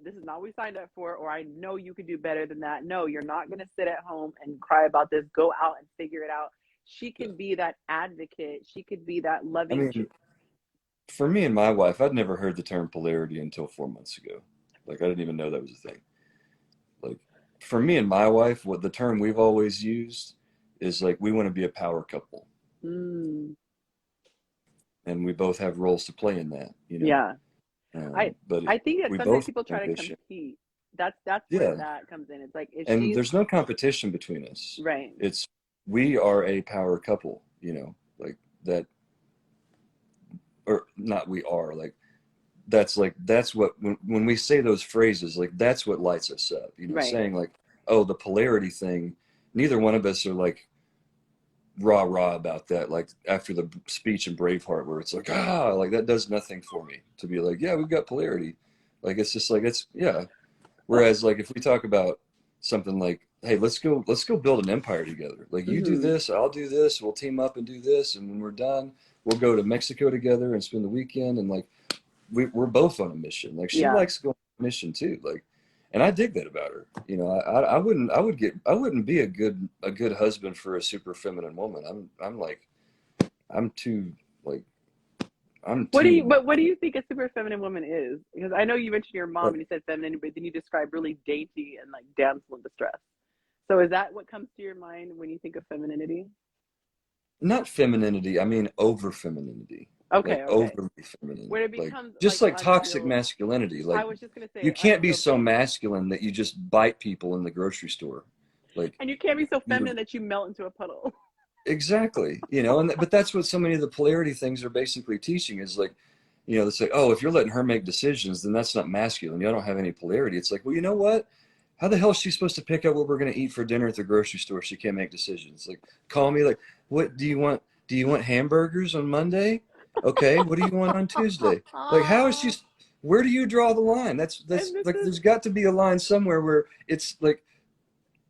this is not what we signed up for, or I know you could do better than that. No, you're not going to sit at home and cry about this. Go out and figure it out. She can be that advocate. She could be that I loving. mean, for me and my wife, I'd never heard the term polarity until 4 months ago. Like, I didn't even know that was a thing. Like, for me and my wife, what the term we've always used is like, we want to be a power couple. Mm, And we both have roles to play in that, you know. yeah. But I think that we sometimes both people have try to ambition. compete. That's where Yeah. that comes in. It's like if And she's there's no competition between us. right. It's, we are a power couple, you know, like that, or not we are, like, that's what, when we say those phrases, like, that's what lights us up, you know, Right. saying like, oh, the polarity thing, neither one of us are like rah rah about that. Like after the speech in Braveheart, where it's like, like that does nothing for me to be like, yeah, we've got polarity. Like, it's just like, it's, yeah. Well, Whereas like, if we talk about something like, hey, let's go build an empire together. Like, you do mm-hmm. this, I'll do this, we'll team up and do this. And when we're done, we'll go to Mexico together and spend the weekend. And like, we're both on a mission. Like, she Yeah. likes going on a mission too. Like, and I dig that about her. You know, I wouldn't be a good husband for a super feminine woman. I'm like, I'm too, like, I'm too, What do you think a super feminine woman is? Because I know you mentioned your mom like, and you said feminine, but then you described really dainty and like damsel in distress. So is that what comes to your mind when you think of femininity? not femininity. I mean, over femininity, Okay, like okay. overly feminine, Where it like becomes just like like toxic unhealed. masculinity. I Like, was just gonna you say can't be unhealed so thing. masculine that you just bite people in the grocery store. Like, And you can't be so you're feminine that you melt into a puddle. exactly, you know, and but that's what so many of the polarity things are basically teaching is like, you know, it's like, oh, if you're letting her make decisions, then that's not masculine. You don't have any polarity. It's like, well, you know what? How the hell is she supposed to pick out what we're going to eat for dinner at the grocery store if she can't make decisions? Like, call me, like, what do you want? Do you want hamburgers on Monday? Okay, what do you want on Tuesday? Like, how is she? Where do you draw the line? That's And this like, is there's got to be a line somewhere where it's like,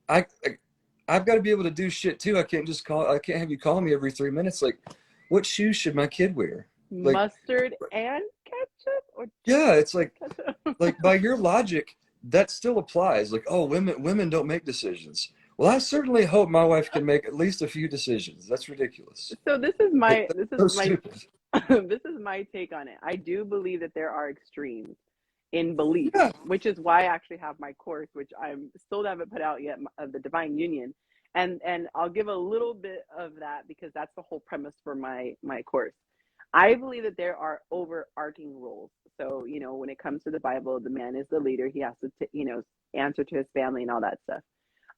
I, I I've got to be able to do shit too. I can't have you call me every 3 minutes. Like, what shoes should my kid wear? Like, mustard and ketchup or just yeah, it's ketchup. like by your logic, that still applies. Like, oh, women don't make decisions. Well, I certainly hope my wife can make at least a few decisions. That's ridiculous. So Like, that's this is so my stupid. this is my take on it. I do believe that there are extremes in belief, Yeah. which is why I actually have my course, which I'm still haven't put out yet, of the Divine Union, and I'll give a little bit of that because that's the whole premise for my course. I believe that there are overarching rules. So when it comes to the Bible, the man is the leader. He has to answer to his family and all that stuff.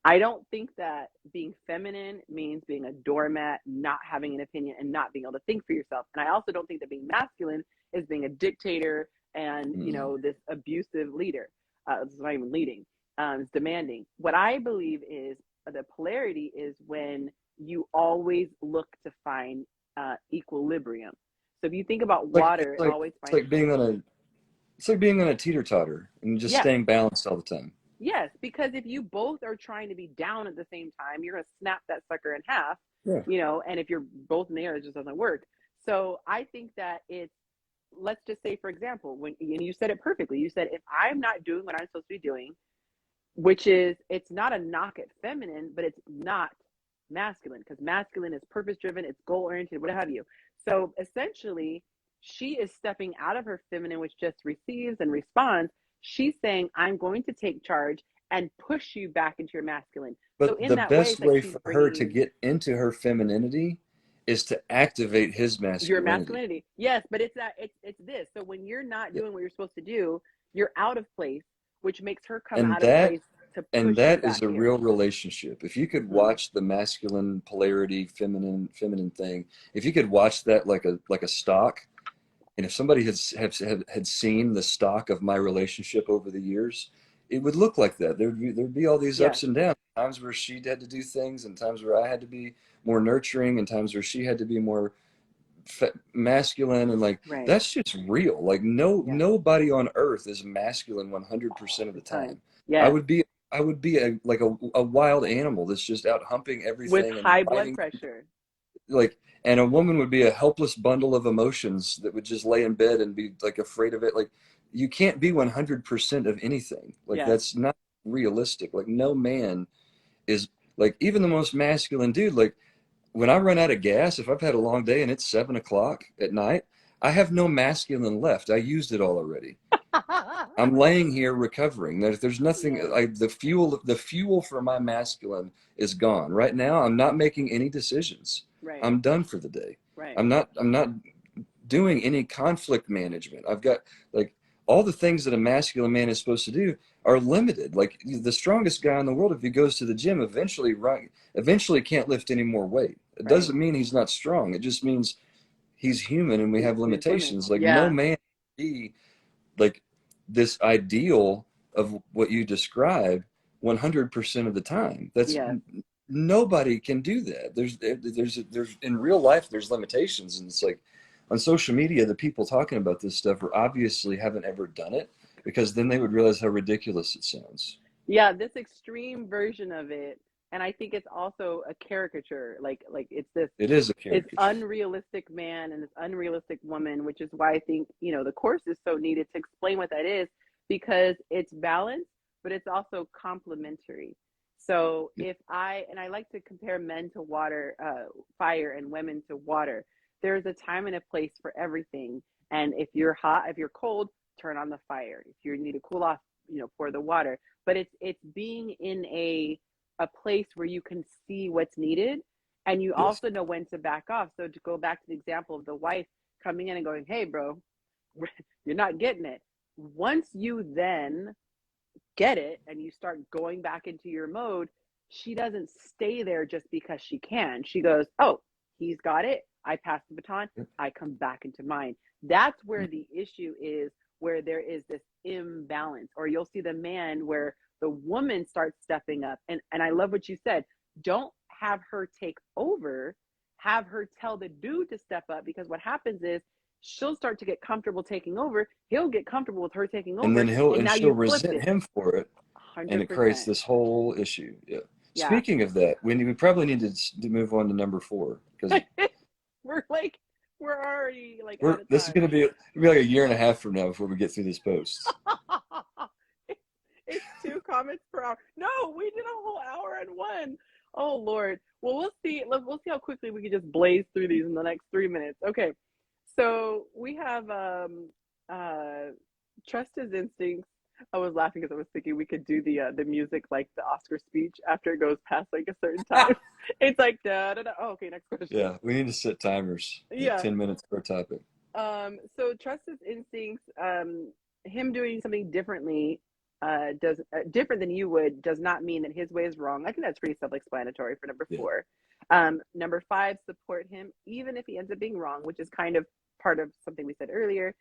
I don't think that being feminine means being a doormat, not having an opinion, and not being able to think for yourself. And I also don't think that being masculine is being a dictator and Mm. this abusive leader. It's not even leading. It's demanding. What I believe is the polarity is when you always look to find equilibrium. So if you think about Like, water, it always it's finds. like being on a it's like being on a teeter totter and just Yes, staying balanced all the time. yes, because if you both are trying to be down at the same time, you're going to snap that sucker in half, Yeah. and if you're both in the air, it just doesn't work. So I think that let's just say, for example, when and you said it perfectly, you said, if I'm not doing what I'm supposed to be doing, which is, it's not a knock at feminine, but it's not masculine because masculine is purpose driven, it's goal oriented, what have you. So essentially, she is stepping out of her feminine, which just receives and responds. She's saying, I'm going to take charge and push you back into your masculine. So But in the that way, best it's like way she's for her to bringing get into her femininity is to activate his your masculinity. masculinity. Yes, but it's this. So when you're not Yeah. doing what you're supposed to do, you're out of place, which makes her come And out of that place to and push you that is back a here. real relationship. If you could Mm. watch the masculine polarity, feminine thing, if you could watch that like a stock, and if somebody had seen the stock of my relationship over the years, it would look like that. There'd be all these Yes. ups and downs, times where she had to do things, and times where I had to be more nurturing, and times where she had to be more masculine, and like, Right. that's just real. Like, Yeah. nobody on earth is masculine 100% of The the time. time. I Yes. would be I would be a wild animal that's just out humping With everything and high blood biting. pressure. like, and a woman would be a helpless bundle of emotions that would just lay in bed and be like afraid of it. Like, you can't be 100% of anything. Like, Yes. that's not realistic. Like, no man is, like, even the most masculine dude. Like, when I run out of gas, if I've had a long day and it's 7 o'clock at night, I have no masculine left. I used it all already. I'm laying here recovering. There's nothing. Yes. The fuel for my masculine is gone. Right now, I'm not making any decisions. Right. I'm done for the day. Right. I'm not doing any conflict management. I've got, like, all the things that a masculine man is supposed to do are limited. Like, the strongest guy in the world, if he goes to the gym, eventually can't lift any more weight. It Right. doesn't mean he's not strong. It just means he's human and we have He's women. limitations. Like, no Yeah. man can be like this ideal of what you describe 100% of the time. That's Yes. Nobody can do that. There's in real life, there's limitations, and it's like, on social media, the people talking about this stuff are obviously haven't ever done it, because then they would realize how ridiculous it sounds. Yeah, this extreme version of it, and I think it's also a caricature. Like it's this It is a it's caricature. unrealistic man and this unrealistic woman, which is why I think, the course is so needed to explain what that is, because it's balanced, but it's also complementary. So if I like to compare men to water, fire, and women to water. There's a time and a place for everything. And if you're hot, if you're cold, turn on the fire. If you need to cool off, pour the water. But it's being in a place where you can see what's needed, and you Yes. also know when to back off. So to go back to the example of the wife coming in and going, "Hey, bro, you're not getting it." Once you then get it and you start going back into your mode, she doesn't stay there just because she can. She goes, "Oh, he's got it. I pass the baton. I come back into mine." That's where the issue is, where there is this imbalance. Or you'll see the man where the woman starts stepping up. And I love what you said. Don't have her take over, have her tell the dude to step up, because what happens is she'll start to get comfortable taking over. He'll get comfortable with her taking And over. then he'll And and now she'll you flipped resent it. him for it, and it creates 100%. this whole issue. Yeah. Yeah. Speaking of that, we probably need to move on to number 4, because we're like, we're already like out of this is time. going to be like a year and a half from now before we get through this post. It's 2 comments per hour. No, we did a whole hour and one. Oh Lord. Well, we'll see. We'll see how quickly we can just blaze through these in the next 3 minutes. Okay. So we have trust his instincts. I was laughing because I was thinking we could do the music like the Oscar speech after it goes past like a certain time. It's like da da da. Oh, okay, next question. Yeah, we need to set timers, like Yeah. 10 minutes per topic. So trust his instincts. Him doing something differently, does different than you would, does not mean that his way is wrong. I think that's pretty self-explanatory for number Yeah. 4. Number 5, support him even if he ends up being wrong, which is kind of part of something we said earlier.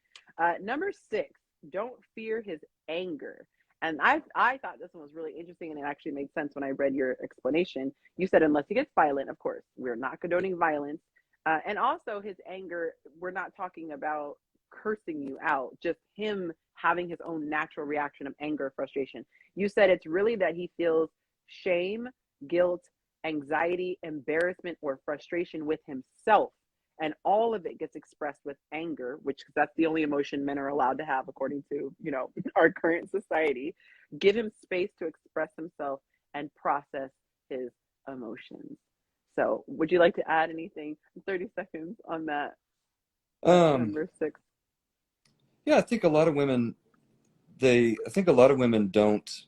Number 6, don't fear his anger. And I thought this one was really interesting, and it actually made sense when I read your explanation. You said unless he gets violent, of course, we're not condoning violence. And also his anger, we're not talking about cursing you out, just him having his own natural reaction of anger, frustration. You said it's really that he feels shame, guilt, anxiety, embarrassment, or frustration with himself. And all of it gets expressed with anger, which that's the only emotion men are allowed to have according to, our current society. Give him space to express himself and process his emotions. So, would you like to add anything? 30 seconds on that. Um, Number 6. yeah, I think a lot of women, don't,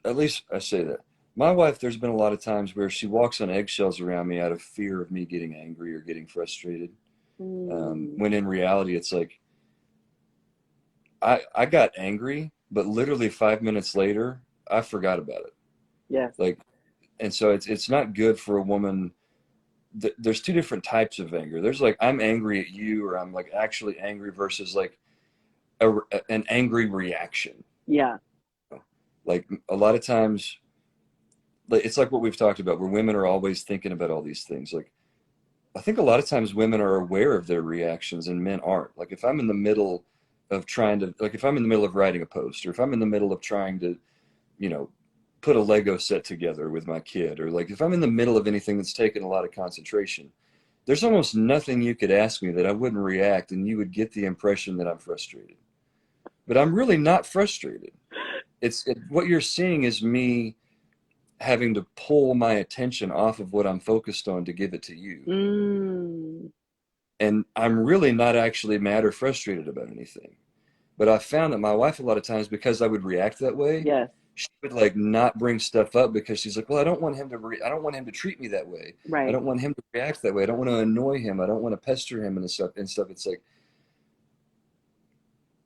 at least I say that. My wife, there's been a lot of times where she walks on eggshells around me out of fear of me getting angry or getting frustrated. When in reality, it's like, I got angry, but literally 5 minutes later, I forgot about it. Yes. Like, and so it's not good for a woman. There's 2 different types of anger. There's like, I'm angry at you, or I'm like actually angry, versus like an angry reaction. Yeah. Like, a lot of times, like, it's like what we've talked about, where women are always thinking about all these things. Like, I think a lot of times women are aware of their reactions and men aren't. Like, if I'm in the middle of trying to, like, if I'm in the middle of writing a post, or if I'm in the middle of trying to, you know, put a Lego set together with my kid, or like if I'm in the middle of anything that's taken a lot of concentration, there's almost nothing you could ask me that I wouldn't react and you would get the impression that I'm frustrated. But I'm really not frustrated. What you're seeing is me having to pull my attention off of what I'm focused on to give it to you. Mm. And I'm really not actually mad or frustrated about anything. But I found that my wife, a lot of times, because I would react that way, Yes. she would like not bring stuff up because she's like, well, I don't want him to treat me that way. I Right. don't want him to react that way. I don't want to annoy him. I don't want to pester him and stuff. It's like,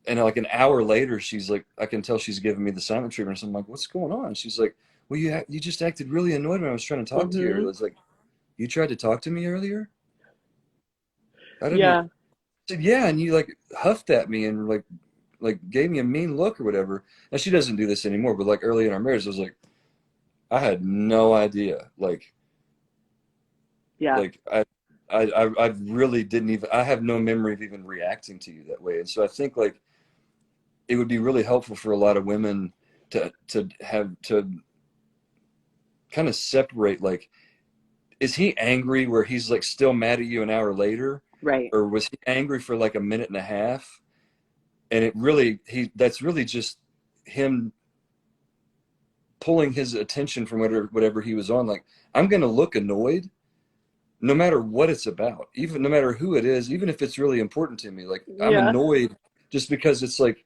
and like an hour later, she's like, I can tell she's giving me the silent treatment. So I'm like, what's going on? She's like, well, you just acted really annoyed when I was trying to talk to you. Mm-hmm. It's like, you tried to talk to me earlier? I didn't. Yeah. I said, yeah, and you like huffed at me and like gave me a mean look or whatever. Now she doesn't do this anymore, but like early in our marriage, I was like, I had no idea. Yeah. Like I really didn't even. I have no memory of even reacting to you that way. And so I think like it would be really helpful for a lot of women to have to kind of separate. Like, is he angry where he's like still mad at you an hour later, Right. or was he angry for like a minute and a half? And that's really just him pulling his attention from whatever he was on. Like, I'm going to look annoyed no matter what it's about, even no matter who it is, even if it's really important to me. Like, I'm Yeah. annoyed just because it's like,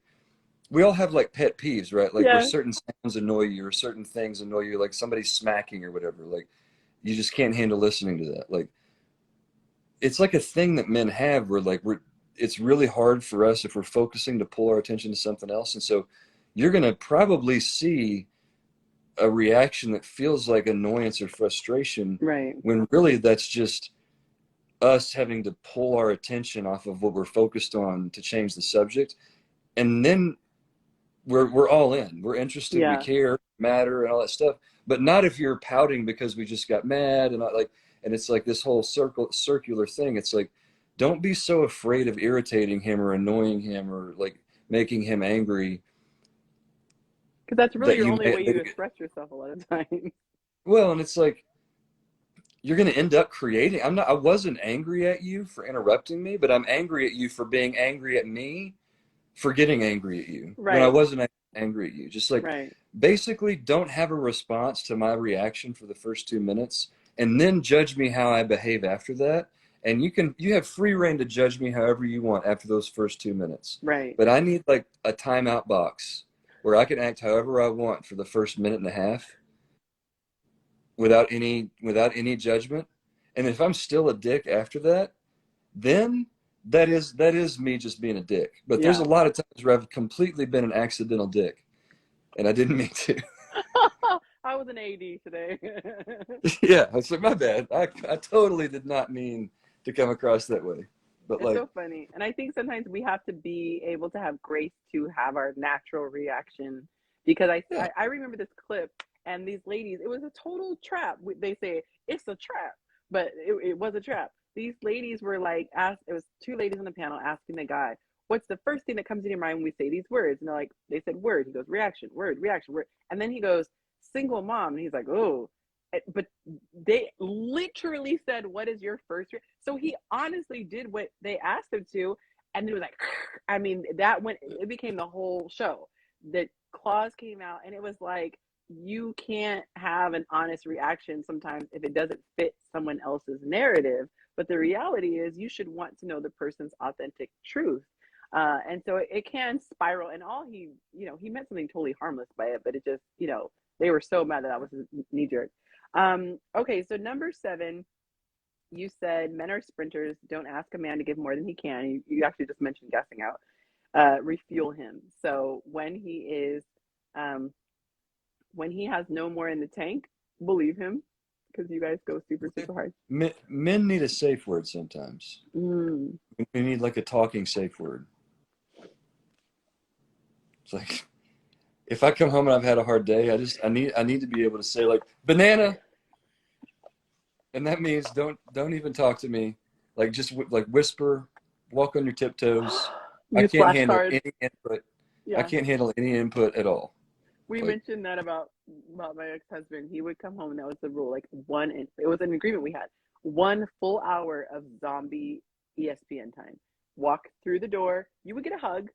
we all have like pet peeves, right? Like where certain sounds annoy you or certain things annoy you, like somebody smacking or whatever. Like, you just can't handle listening to that. Like, it's like a thing that men have where like it's really hard for us if we're focusing to pull our attention to something else. And so you're going to probably see a reaction that feels like annoyance or frustration, Right. when really that's just us having to pull our attention off of what we're focused on to change the subject. And then we're all in. We're interested, we care, matter, and all that stuff. But not if you're pouting because we just got mad and it's like this whole circular thing. It's like, don't be so afraid of irritating him or annoying him or like making him angry. Because that's really your only way you express yourself a lot of times. Well, and it's like, you're going to end up creating. I wasn't angry at you for interrupting me, but I'm angry at you for being angry at me for getting angry at you when I wasn't angry at you. Just like, basically don't have a response to my reaction for the first 2 minutes and then judge me how I behave after that. And you have free reign to judge me however you want after those first 2 minutes. Right. But I need like a timeout box where I can act however I want for the first minute and a half without any judgment. And if I'm still a dick after that, then that is me just being a dick. But there's a lot of times where I've completely been an accidental dick and I didn't mean to. I was an AD today. Yeah, it's like, my bad. I totally did not mean to come across that way. But it's so funny. And I think sometimes we have to be able to have grace to have our natural reaction, because I remember this clip, and these ladies, it was a total trap. They say it's a trap, but it was a trap. These ladies were like, it was two ladies on the panel asking the guy, what's the first thing that comes in your mind when we say these words? And they said word. He goes, reaction, word, reaction, word. And then he goes, single mom. And he's like, oh, but they literally said, what is your first? So he honestly did what they asked him to. And it was like, I mean, it became the whole show. The claws came out, and it was like, you can't have an honest reaction sometimes if it doesn't fit someone else's narrative. But the reality is you should want to know the person's authentic truth. And so it can spiral, and he meant something totally harmless by it, but it just, they were so mad that I was knee jerk. Okay. So number 7, you said men are sprinters. Don't ask a man to give more than he can. You actually just mentioned gassing out, refuel him. So when he has no more in the tank, believe him, because you guys go super, super hard. Men need a safe word sometimes. We need like a talking safe word. It's like, if I come home and I've had a hard day, I need to be able to say like, banana. And that means don't even talk to me. Like, just like whisper, walk on your tiptoes. I can't handle any input. Yeah. I can't handle any input at all. We Like, mentioned that about my ex-husband. He would come home, and that was the rule. Like it was an agreement we had. 1 full hour of zombie ESPN time. Walk through the door. You would get a hug,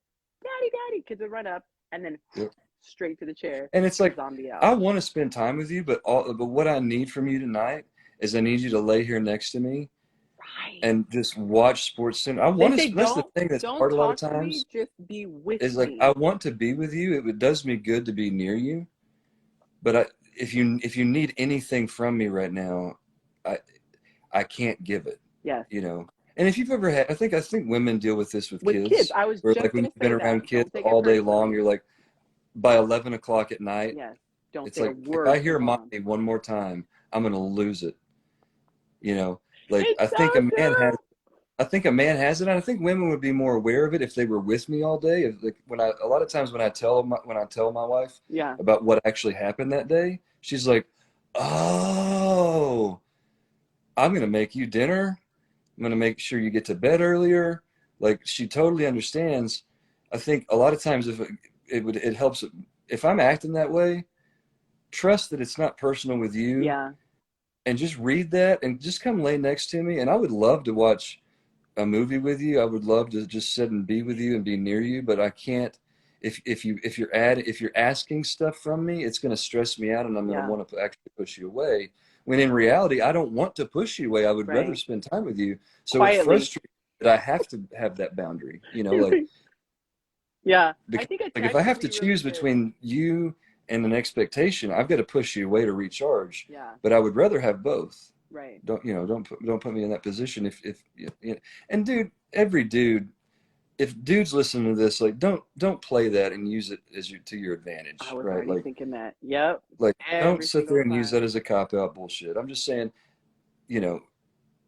daddy, daddy. Kids would run up, and then yep. straight to the chair. And it's like, Zombie out. I want to spend time with you, but what I need from you tonight is I need you to lay here next to me Right. and just watch Sports Center. I They want say to. That's the thing that's don't hard a lot of talk to me, times. just be with Is like, I me. want to be with you. It does me good to be near you, but if you need anything from me right now, I I can't give it. Yes. You know. And if you've ever had, I think women deal with this with With kids. kids, I was where just like when gonna you've been say around that. kids Don't take it all day long, personally. you're like, by 11 o'clock at night, Yes. Don't it's say a like, if I word hear from mom. mommy one more time, I'm gonna lose it. You know, like It's so true. I think a man has it, and I think women would be more aware of it if they were with me all day. If, like, a lot of times when I tell my wife Yeah. about what actually happened that day, she's like, "Oh, I'm gonna make you dinner. I'm gonna make sure you get to bed earlier." Like, she totally understands. I think a lot of times if it helps if I'm acting that way, trust that it's not personal with you, Yeah. and just read that and just come lay next to me. And I would love to watch a movie with you. I would love to just sit and be with you and be near you, but I can't. If you're asking stuff from me, it's going to stress me out, and I'm going to Yeah. want to actually push you away. When in reality, I don't want to push you away. I would rather Right. spend time with you. So it Quietly. frustrates me that I have to have that boundary. You know, like, Yeah. I because, think a like, if I text have would to be really choose good. between you and an expectation, I've got to push you away to recharge. Yeah. But I would rather have both. Right. Don't put me in that position. If you know. And dude, every dude, if dudes listen to this, like, don't play that and use it to your I advantage, was right? already thinking that. Yep. Like, don't Every sit there single and use time. that as a cop out bullshit. I'm just saying, you know,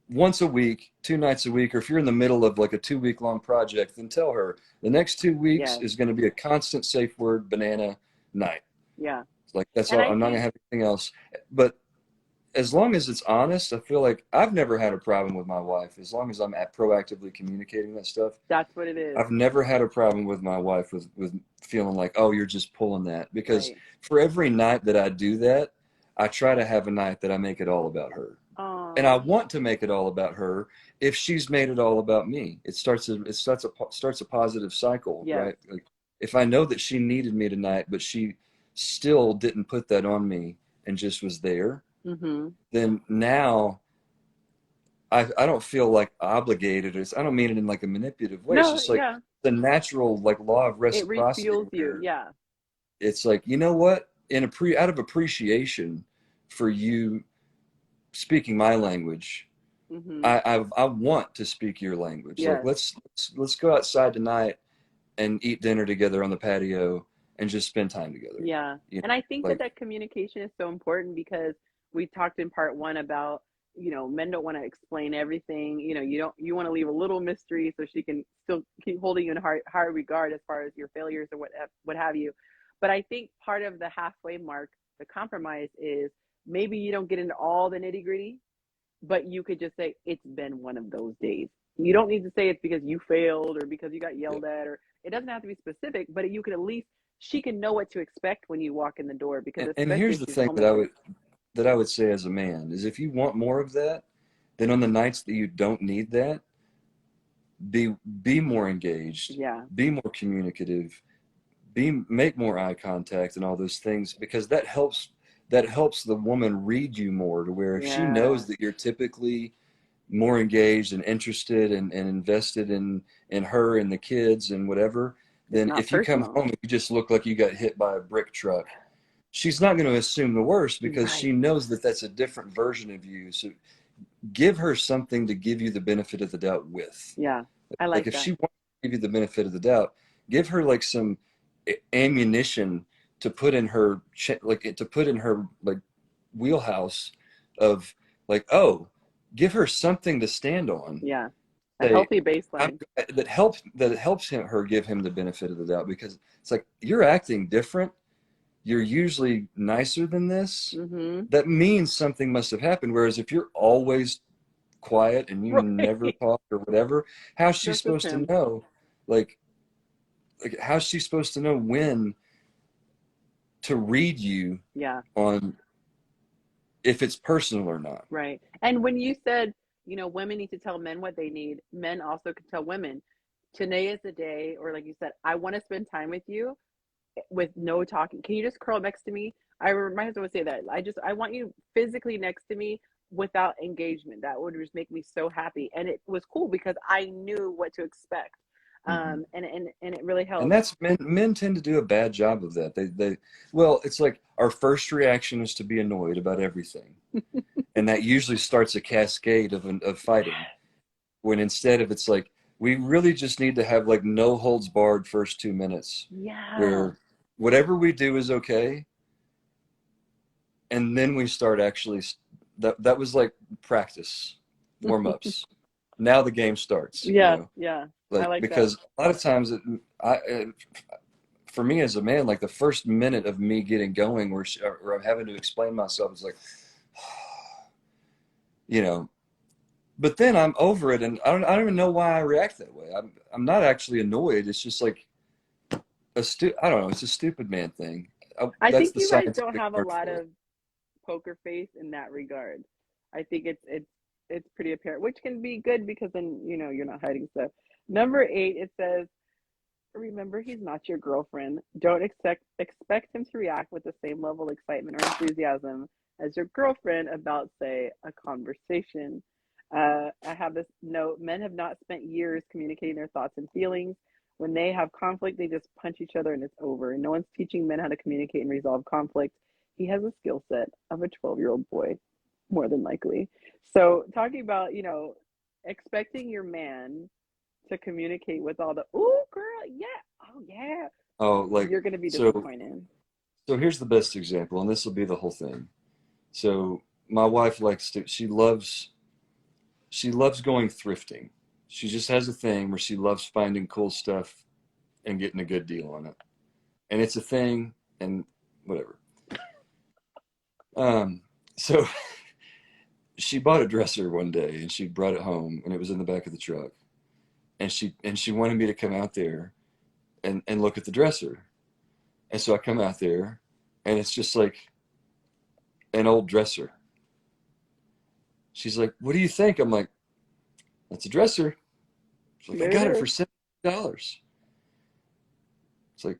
once a week, 2 nights a week, or if you're in the middle of like a 2 week long project, then tell her the next 2 weeks Yes. is going to be a constant safe word banana night. Yeah. Like, that's And all. I I'm not gonna think have anything else. But as long as it's honest, I feel like I've never had a problem with my wife. As long as I'm proactively communicating that stuff, that's what it is. I've never had a problem with my wife with feeling like, oh, you're just pulling that. Because Right. for every night that I do that, I try to have a night that I make it all about her. And I Oh. want to make it all about her if she's made it all about me. It starts a positive cycle, Yes. right? Like, if I know that she needed me tonight, but she still didn't put that on me and just was there, Mm-hmm. then now I don't feel like obligated. I don't mean it in like a manipulative way. It's No, just like yeah. the natural like law of It reciprocity refuels you. where Yeah. it's like, you know what? Out of appreciation for you speaking my language, Mm-hmm. I want to speak your language. Like, Yes. let's go outside tonight and eat dinner together on the patio and just spend time together. Yeah. You know, And I think that like, that communication is so important because we talked in part one about, men don't want to explain everything. You want to leave a little mystery so she can still keep holding you in high regard as far as your failures or what have you. But I think part of the halfway mark, the compromise is maybe you don't get into all the nitty gritty, but you could just say it's been one of those days. You don't need to say it's because you failed or because you got yeah. yelled at, or it doesn't have to be specific, but you could at least she can know what to expect when you walk in the door, because And especially here's if the she's thing home with you. that I would say as a man is, if you want more of that, then on the nights that you don't need that, be more engaged, Yeah. be more communicative, make more eye contact and all those things, because that helps the woman read you more, to where if she Yeah. knows that you're typically more engaged and interested and invested in her and the kids and whatever, It's then not if you come personal. home and you just look like you got hit by a brick truck, she's not going to assume the worst, because she Right. knows that that's a different version of you. So give her something to give you the benefit of the doubt with. Yeah. I Like, like if that. she wants to give you the benefit of the doubt, give her like some ammunition to put in her like wheelhouse of, like, oh, give her something to stand on. Yeah. A Say, healthy baseline. her give him the benefit of the doubt, because it's like, you're acting different, you're usually nicer than this. Mm-hmm. That means something must have happened. Whereas if you're always quiet and you never Right. talk or whatever, how's she That's just supposed to him. know? Like how's she supposed to know when to read you Yeah. on if it's personal or not. Right. And when you said, you know, women need to tell men what they need, men also can tell women, today is the day, or like you said, I want to spend time with you with no talking. Can you just curl next to me? My husband would say that. I want you physically next to me without engagement. That would just make me so happy. And it was cool because I knew what to expect. Mm-hmm. And it really And helped. that's men tend to do a bad job of that. Well, it's like our first reaction is to be annoyed about everything. And that usually starts a cascade of fighting. When instead of it's like we really just need to have like no holds barred first 2 minutes Yeah. where whatever we do is okay, and then we start actually that was like practice, warm-ups. Now the game starts, you Yeah. know. Yeah. I Like like that. because a lot of times for me as a man, like the first minute of me getting going where I'm having to explain myself is like, you know, but then I'm over it, and I don't even know why I react that way. I'm not actually annoyed. It's just like I don't know. It's a stupid man thing. I That's think the you guys don't scientific have a word lot for it. of poker face in that regard. I think it's pretty apparent, which can be good because then you know you're not hiding stuff. Number 8, it says, remember he's not your girlfriend. Don't expect him to react with the same level of excitement or enthusiasm as your girlfriend about, say, a conversation. I have this note: men have not spent years communicating their thoughts and feelings. When they have conflict, they just punch each other and it's over. And no one's teaching men how to communicate and resolve conflict. He has a skill set of a 12-year-old boy, more than likely. So, talking about, you know, expecting your man to communicate with all the, ooh, girl, yeah, oh, yeah, Oh, like you're going to be so. disappointed. So here's the best example, and this will be the whole thing. So my wife likes to. She loves going thrifting. She just has a thing where she loves finding cool stuff and getting a good deal on it. And it's a thing and whatever. Um, so she bought a dresser one day and she brought it home and it was in the back of the truck. And she wanted me to come out there and look at the dresser. And so I come out there and it's just like an old dresser. She's like, "What do you think?" I'm like, "That's a dresser." She's like, "I There it got it for is. $70." It's like,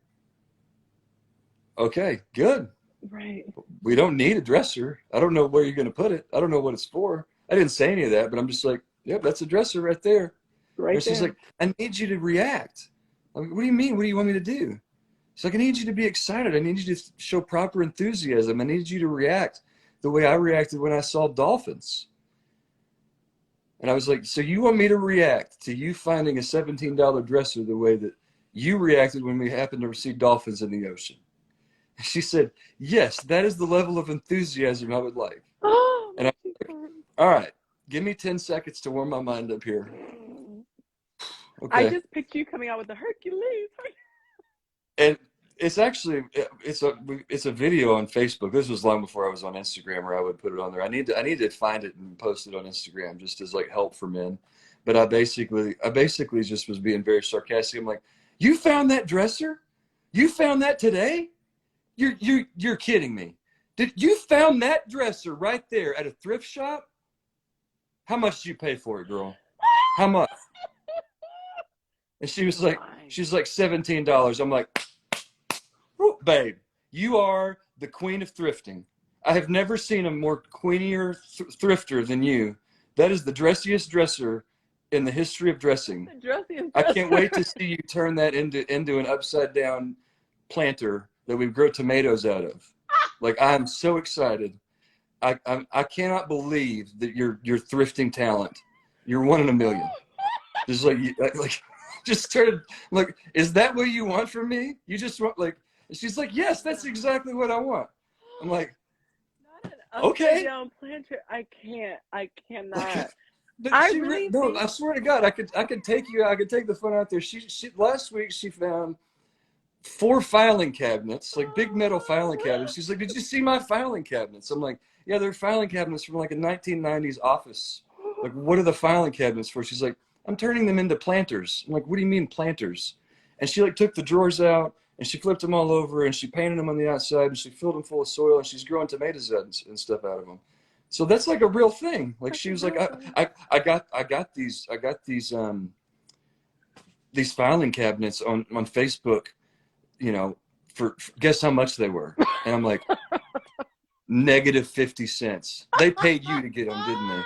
okay, good. Right. We don't need a dresser. I don't know where you're going to put it. I don't know what it's for. I didn't say any of that, but I'm just like, yep, that's a dresser right there. Right And she's there. like, "I need you to react." I'm like, "What do you mean? What do you want me to do?" She's like, "I need you to be excited. I need you to show proper enthusiasm. I need you to react the way I reacted when I saw dolphins." And I was like, "So you want me to react to you finding a $17 dresser the way that you reacted when we happened to see dolphins in the ocean?" She said, "Yes, that is the level of enthusiasm I would like." Oh, And my I'm cheeks like, hurt. "All right, give me 10 seconds to warm my mind up here." I Okay. just picture you coming out with the Hercules. And it's actually it's a video on Facebook. This was long before I was on Instagram where I would put it on there. I need to find it and post it on Instagram just as like help for men. But I basically just was being very sarcastic. I'm like, "You found that dresser? You found that today? You're kidding me. Did you found that dresser right there at a thrift shop? How much did you pay for it, girl? How much?" And Why? she's like $17. I'm like, "Whoop, babe, you are the queen of thrifting. I have never seen a more queenier thrifter than you. That is the dressiest dresser in the history of dressing. The dressiest I can't dresser. wait to see you turn that into an upside down planter that we grow tomatoes out of. Like I'm so excited. I cannot believe that your thrifting talent. You're one in a million. Just like just started like, "Is that what you want from me? You just want like." She's like, "Yes, that's exactly what I want." I'm like, Not an upside "Okay." down planter. I can't. I Like, cannot. but I she really no, think. I swear to God, I could take you. I could take the fun out there. She last week she found 4 filing cabinets, like big metal filing cabinets. She's like, "Did you see my filing cabinets?" I'm like, "Yeah, they're filing cabinets from like a 1990s office. Like, what are the filing cabinets for?" She's like, "I'm turning them into planters." I'm like, "What do you mean planters?" And she like took the drawers out and she flipped them all over, and she painted them on the outside, and she filled them full of soil, and she's growing tomatoes and stuff out of them. So that's like a real thing. Like That's she a was like, real thing. I got these filing cabinets on Facebook, you know, for guess how much they were, and I'm like, negative 50 cents. They paid you to get them, didn't they?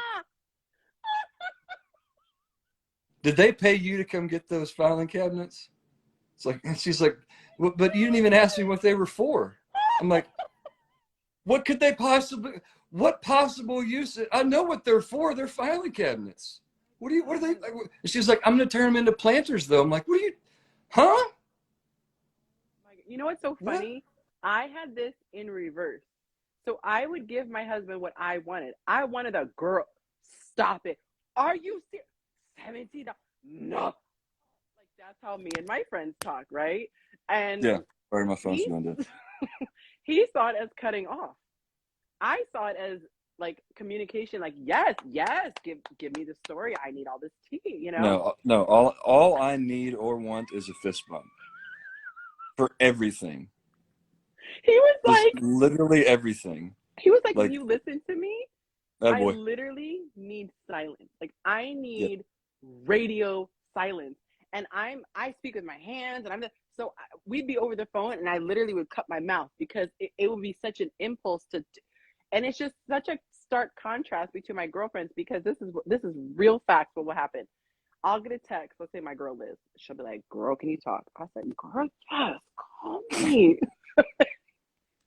Did they pay you to come get those filing cabinets? It's like, and she's like, well, but you didn't even ask me what they were for. I'm like, what could they possibly, what possible use? I know what they're for. They're filing cabinets. What are they? She's like, I'm going to turn them into planters though. I'm like, what are you, huh? You know what's so What? funny? I had this in reverse. So I would give my husband what I wanted. I wanted a girl. Stop it. Are you serious? $17? No. Like that's how me and my friends talk, right? And Yeah. Sorry, my phone's he going dead. he saw it as cutting off. I saw it as like communication, like yes, yes, give me the story. I need all this tea, you know? No. All I need or want is a fist bump for everything. He was Just like, literally everything. when Like, you listen to me, oh I boy. literally need silence. Like I Yeah. need radio silence. And I speak with my hands, and we'd be over the phone, and I literally would cut my mouth because it would be such an impulse and it's just such a stark contrast between my girlfriends because this is real facts. What will happen? I'll get a text. Let's say my girl Liz. She'll be like, "Girl, can you talk?" I said, "Girl, yes, call me."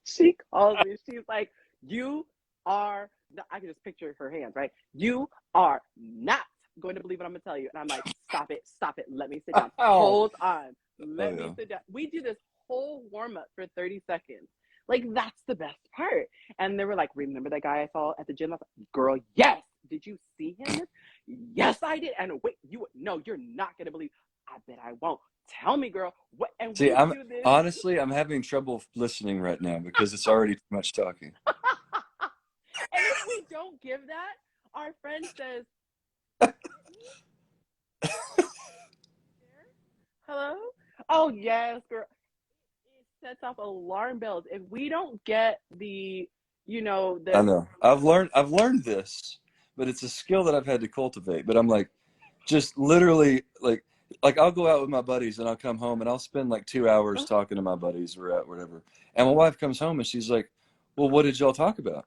She calls me. She's like, "You are." I can just picture her hands, right? You are not going to believe what I'm going to tell you. And I'm like, stop it. Let me sit down. Oh, Hold on. oh Let me yeah. sit down. We do this whole warm up for 30 seconds. Like, that's the best part. And they were like, remember that guy I saw at the gym? I was like, girl, yes. Did you see him? Yes, I did. And wait, no, you're not going to believe. I bet I won't. Tell me, girl. What? And See, we I'm do this. honestly, I'm having trouble listening right now because it's already too much talking. And if we don't give that, our friend says, hello? Oh, yes, girl. It sets off alarm bells. If we don't get I know. I've learned this, but it's a skill that I've had to cultivate. But I'm like, just literally like I'll go out with my buddies and I'll come home and I'll spend like 2 hours talking to my buddies or at whatever. And my wife comes home and she's like, well, what did y'all talk about?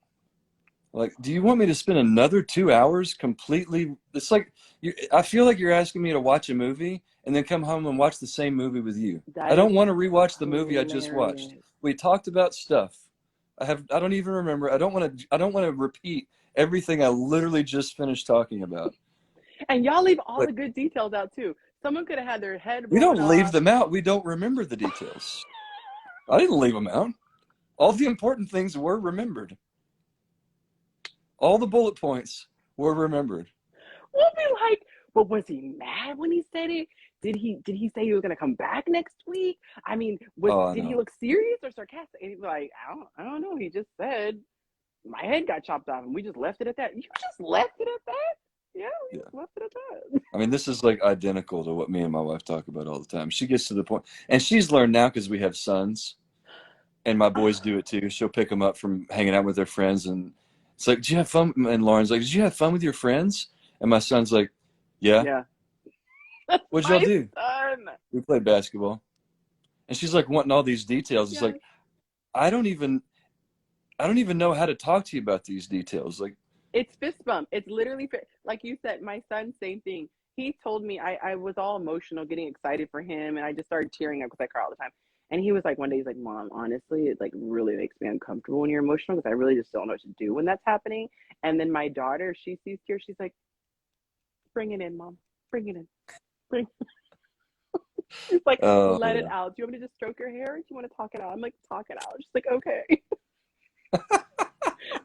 Like, do you want me to spend another 2 hours completely? It's like I feel like you're asking me to watch a movie and then come home and watch the same movie with you. I that is don't want to rewatch the movie I just watched. hilarious. We talked about stuff. I don't even remember. I don't want to repeat everything I literally just finished talking about. And y'all leave all Like, the good details out too. Someone could have had their head we blown don't leave off. them out. We don't remember the details. I didn't leave them out. All the important things were remembered. All the bullet points were remembered. We'll be like, but was he mad when he said it? Did he say he was gonna come back next week? I mean, Oh, I did he know. look serious or sarcastic? And he's like, I don't know. He just said my head got chopped off, and we just left it at that. You just left it at that? Yeah, we Yeah. just left it at that. I mean, this is like identical to what me and my wife talk about all the time. She gets to the point, and she's learned now because we have sons, and my boys do it too. She'll pick them up from hanging out with their friends, and it's like, "Did you have fun?" And Lauren's like, "Did you have fun with your friends?" And my son's like, "Yeah." Yeah, that's What'd y'all my do? son. We played basketball. And she's like wanting all these details. It's Yes. like, I don't even know how to talk to you about these details. Like, It's fist bump. It's literally like you said. My son, same thing. He told me I was all emotional, getting excited for him, and I just started tearing up because I cry all the time. And he was like, one day he's like, "Mom, honestly, it like really makes me uncomfortable when you're emotional because I really just don't know what to do when that's happening." And then my daughter, she sees tears, she's like, "Bring it in, Mom. Bring it in. Bring." She's like, oh "Let it yeah, out. Do you want me to just stroke your hair? Or do you want to talk it out?" I'm like, "Talk it out." She's like, "Okay."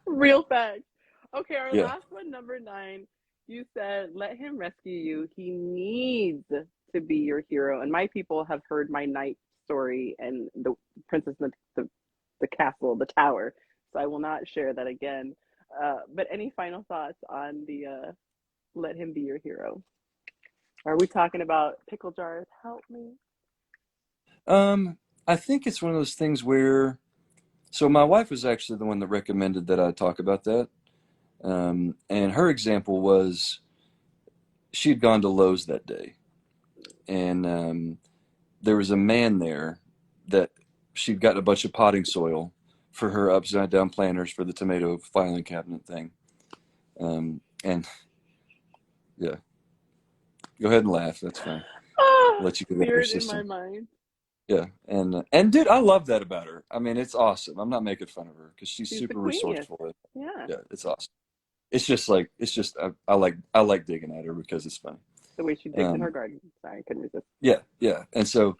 Real facts. Okay, our yeah. last one, number 9. You said, let him rescue you. He needs to be your hero. And my people have heard my night story and the princess in the castle, the tower. So I will not share that again. But any final thoughts on the let him be your hero? Are we talking about pickle jars? Help me. Um, I think it's one of those things where, so my wife was actually the one that recommended that I talk about that. And her example was she had gone to Lowe's that day, and there was a man there that she'd gotten a bunch of potting soil for her upside down planters for the tomato filing cabinet thing. And yeah, go ahead and laugh. That's fine. I'll let you get out of your Spirit in my system. mind. Yeah, and dude, I love that about her. I mean, it's awesome. I'm not making fun of her because she's She's the super queeniest. resourceful. Yeah. Yeah, it's awesome. It's just I like digging at her because it's funny. The way she digs in her Um, garden. Sorry, I couldn't resist. yeah, yeah, and so,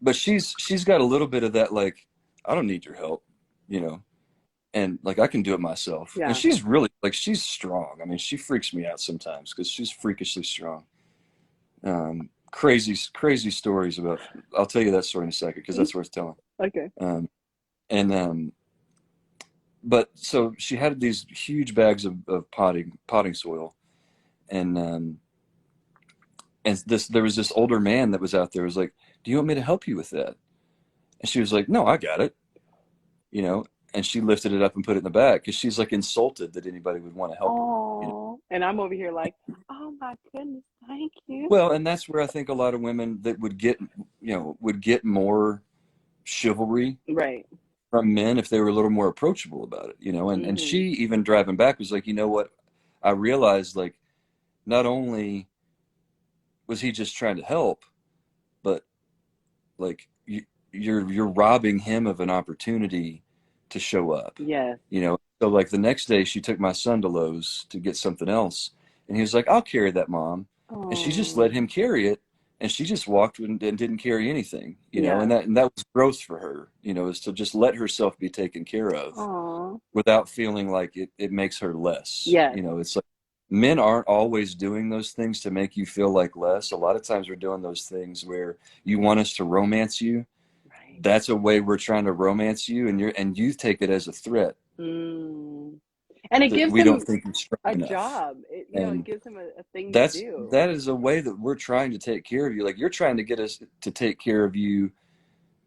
but she's got a little bit of that, like, I don't need your help, you know, and like I can do it myself. And Yeah. she's really, like, she's strong. I mean, she freaks me out sometimes because she's freakishly strong. Crazy stories about. I'll tell you that story in a second because that's worth telling. Okay. And but so she had these huge bags of potting soil, and there was this older man that was out there, was like, do you want me to help you with that? And she was like, no, I got it, you know. And she lifted it up and put it in the bag because she's like insulted that anybody would want to help her, you know. Oh, and I'm over here like, oh my goodness, thank you. Well, and that's where I think a lot of women that would get more chivalry Right. from men if they were a little more approachable about it, you know. And Mm-hmm. she, even driving back, was like, you know what, I realized, like, not only was he just trying to help, but like you're robbing him of an opportunity to show up, Yes. you know. So like the next day she took my son to Lowe's to get something else, and he was like, I'll carry that, Mom. And she just let Oh, him carry it, and she just walked and didn't carry anything, you know. yeah. And that was growth for her, you know, is to just let herself be taken care of Oh, without feeling like it makes her less, yes. you know. It's like men aren't always doing those things to make you feel like less. A lot of times we're doing those things where you want us to romance you. Right. That's a way we're trying to romance you, and you take it as a threat Mm. And it that gives we don't him think you're strong a enough. job. It And gives him a thing to that's do. that is a way that we're trying to take care of you. Like, you're trying to get us to take care of you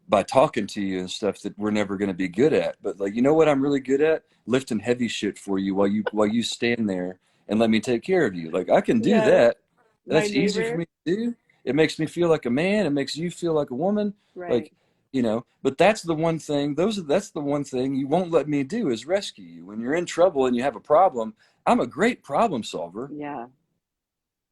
by talking to you and stuff that we're never going to be good at. But, like, you know what I'm really good at? Lifting heavy shit for you while you stand there and let me take care of you. Like, I can do Yes. that. My That's easy for neighbor, me to do. It makes me feel like a man. It makes you feel like a woman. right. Like, you know, but that's the one thing. That's the one thing you won't let me do, is rescue you when you're in trouble and you have a problem. I'm a great problem solver. Yeah.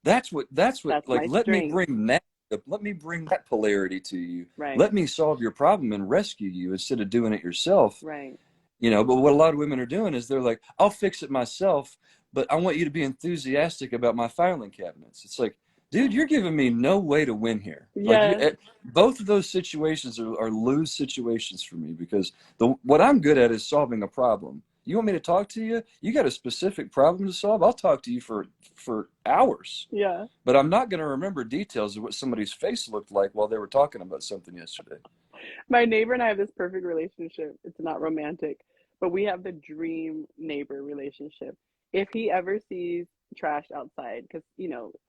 That's what, That's like, my let me strength. bring that, let me bring that polarity to you. Right. Let me solve your problem and rescue you instead of doing it yourself. Right. You know, but what a lot of women are doing is they're like, I'll fix it myself, but I want you to be enthusiastic about my filing cabinets. It's like, dude, you're giving me no way to win here. Like, Yes. both of those situations are lose situations for me, because what I'm good at is solving a problem. You want me to talk to you? You got a specific problem to solve? I'll talk to you for hours. Yeah. But I'm not going to remember details of what somebody's face looked like while they were talking about something yesterday. My neighbor and I have this perfect relationship. It's not romantic, but we have the dream neighbor relationship. If he ever sees trash outside, because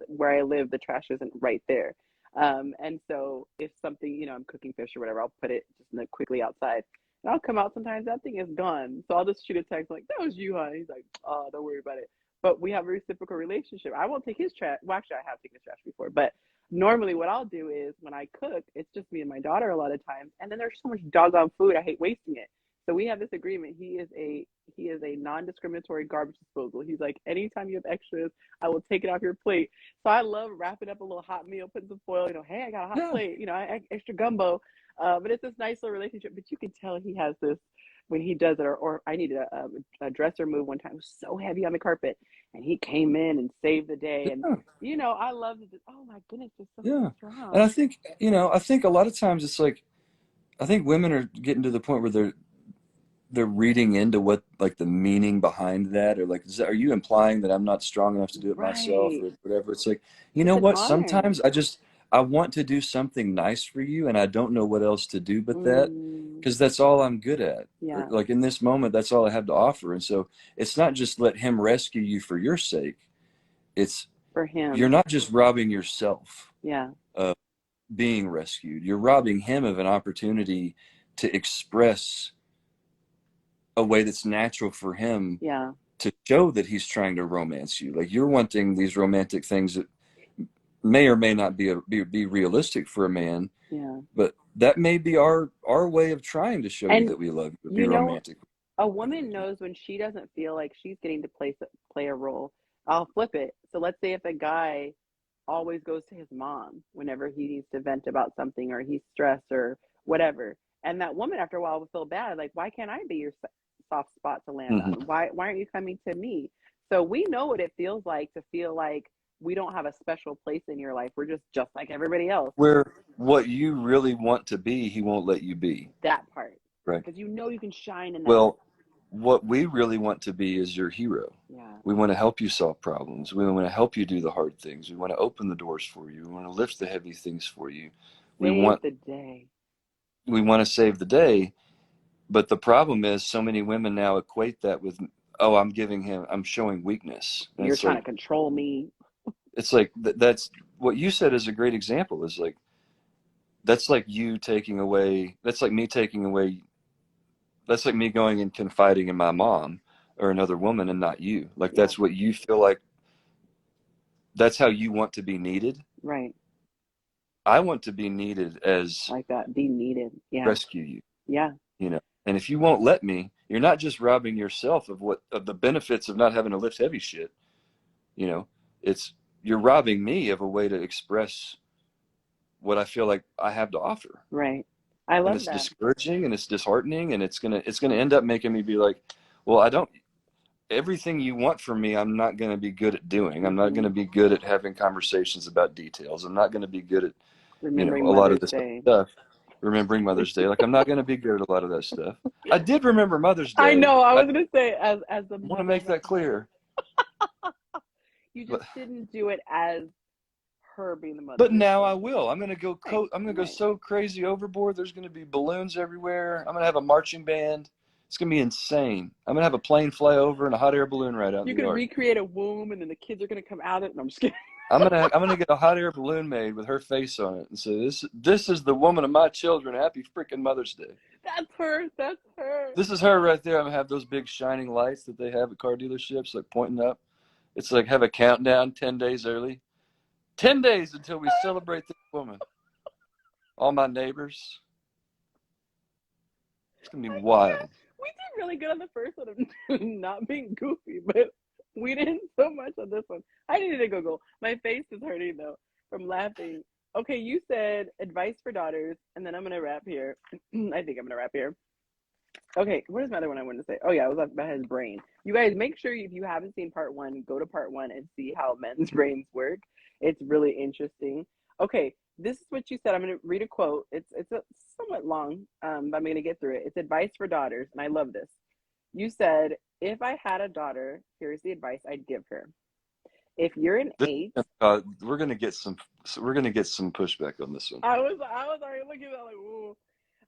where I live, the trash isn't right there. And so if something, I'm cooking fish or whatever, I'll put it just quickly outside. And I'll come out sometimes, that thing is gone. So I'll just shoot a text like, that was you, huh? He's like, oh, don't worry about it. But we have a reciprocal relationship. I won't take his trash. Well, actually, I have taken his trash before, but normally what I'll do is when I cook, it's just me and my daughter a lot of times, and then there's so much doggone food, I hate wasting it. So we have this agreement. He is a non-discriminatory garbage disposal. He's like, anytime you have extras, I will take it off your plate. So I love wrapping up a little hot meal, putting some foil, hey, I got a hot Yeah. plate, extra gumbo. But it's this nice little relationship. But you can tell he has this when he does it, or I needed a dresser move one time. It was so heavy on the carpet, and he came in and saved the day. And Yeah. I love it. Oh my goodness, you're so Yeah. And strong. I think a lot of times it's like, I think women are getting to the point where they're reading into what, like, the meaning behind that, or like, are you implying that I'm not strong enough to do it myself, Right. or whatever. It's like, you It's know an what? honor. Sometimes I want to do something nice for you, and I don't know what else to do but that, Mm, because that's all I'm good at. Or, yeah, like, in this moment, that's all I have to offer. And so it's not just let him rescue you for your sake. It's for You're him. not just robbing yourself Yeah. being rescued. You're robbing him of an opportunity to express a way that's natural for him Yeah. to show that he's trying to romance you. Like, you're wanting these romantic things that may or may not be realistic for a man, Yeah. but that may be our way of trying to show you And that we love you, be you know, romantic. a woman knows when she doesn't feel like she's getting to play a role. I'll flip it. So let's say if a guy always goes to his mom whenever he needs to vent about something or he's stressed or whatever, and that woman after a while will feel bad, like, why can't I be your soft spot to land on? Hmm. Why aren't you coming to me? So we know what it feels like to feel like we don't have a special place in your life. We're just like everybody else. Where what you really want to be, he won't let you be. That part, Right. because you know you can shine in that. Well, what we really want to be is your hero. Yeah. We want to help you solve problems. We want to help you do the hard things. We want to open the doors for you. We want to lift the heavy things for you. We Save want the day. we want to save the day. But the problem is, so many women now equate that with, oh, I'm showing weakness. And You're trying to control me. it's like that's what you said is a great example. Is like, that's like you taking away. That's like me taking away. That's like me going and confiding in my mom or another woman and not you. Like, Yeah. that's what you feel like. That's how you want to be needed. Right. I want to be needed as Like that. Be needed. Yeah. rescue you. Yeah. You know. And if you won't let me, you're not just robbing yourself of the benefits of not having to lift heavy shit. You know, you're robbing me of a way to express what I feel like I have to offer. Right. I And love it's that. discouraging and it's disheartening, and it's gonna end up making me be like, well, I don't everything you want from me, I'm not gonna be good at doing. I'm not Mm-hmm. gonna be good at having conversations about details. I'm not gonna be good at, Remembering a lot of Mother's this Day. stuff. Remembering Mother's Day. Like, I'm not gonna be good at a lot of that stuff. I did remember Mother's I Day. know. I I was gonna say, as the want to mother make that that clear. you But just didn't do it as her being the mother. But now I will. Right. I'm gonna go Right. so crazy overboard. There's gonna be balloons everywhere. I'm gonna have a marching band. It's gonna be insane. I'm gonna have a plane fly over and a hot air balloon right out in You the could yard. recreate a womb, and then the kids are gonna come out of it. No, I'm just kidding. I'm gonna get a hot air balloon made with her face on it and say, this is the woman of my children. Happy freaking Mother's Day. That's her. That's her. This is her right there. I'm gonna have those big shining lights that they have at car dealerships, like pointing up. It's like, have a countdown 10 days early. 10 days until we celebrate this woman. All my neighbors. It's gonna be I wild. can't. We did really good on the first one of not being goofy, but we didn't so much on this one. I needed to Google. My face is hurting though from laughing. Okay, you said advice for daughters, and then I'm gonna wrap here. I think I'm gonna wrap here. Okay, what is my other one I wanted to say? Oh yeah, it was about his brain. You guys make sure if you haven't seen part one, go to part one and see how men's brains work. It's really interesting. Okay, this is what you said. I'm going to read a quote. It's somewhat long, but I'm going to get through it. It's advice for daughters, and I love this. You said, "If I had a daughter, here's the advice I'd give her. If you're an This, 8." we're gonna get some. We're gonna get some pushback on this one. I was already looking at it like, ooh.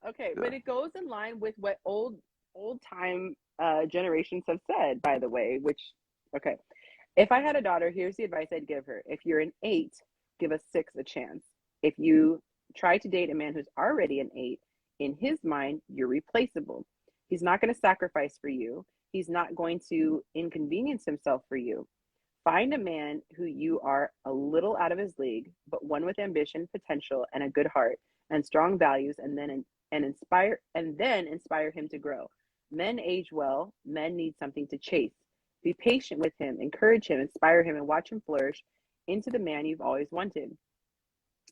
Okay, Yeah. but it goes in line with what old time generations have said, by the way. Which, okay, if I had a daughter, here's the advice I'd give her. If you're an 8, give a 6 a chance. If you try to date a man who's already an 8, in his mind, you're replaceable. He's not going to sacrifice for you. He's not going to inconvenience himself for you. Find a man who you are a little out of his league, but one with ambition, potential, and a good heart and strong values, and then inspire him to grow. Men age well. Men need something to chase. Be patient with him, encourage him, inspire him, and watch him flourish into the man you've always wanted.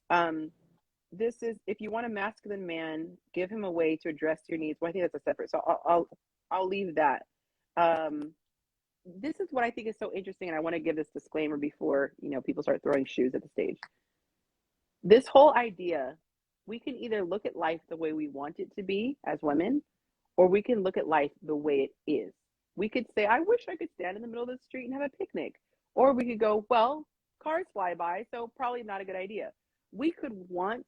Um, this is if you want a masculine man, give him a way to address your needs. Well, I think that's a separate. So I'll leave that. Um, this is what I think is so interesting, and I want to give this disclaimer before people start throwing shoes at the stage. This whole idea, we can either look at life the way we want it to be as women, or we can look at life the way it is. We could say, I wish I could stand in the middle of the street and have a picnic. Or we could go, well, cars fly by, so probably not a good idea. We could want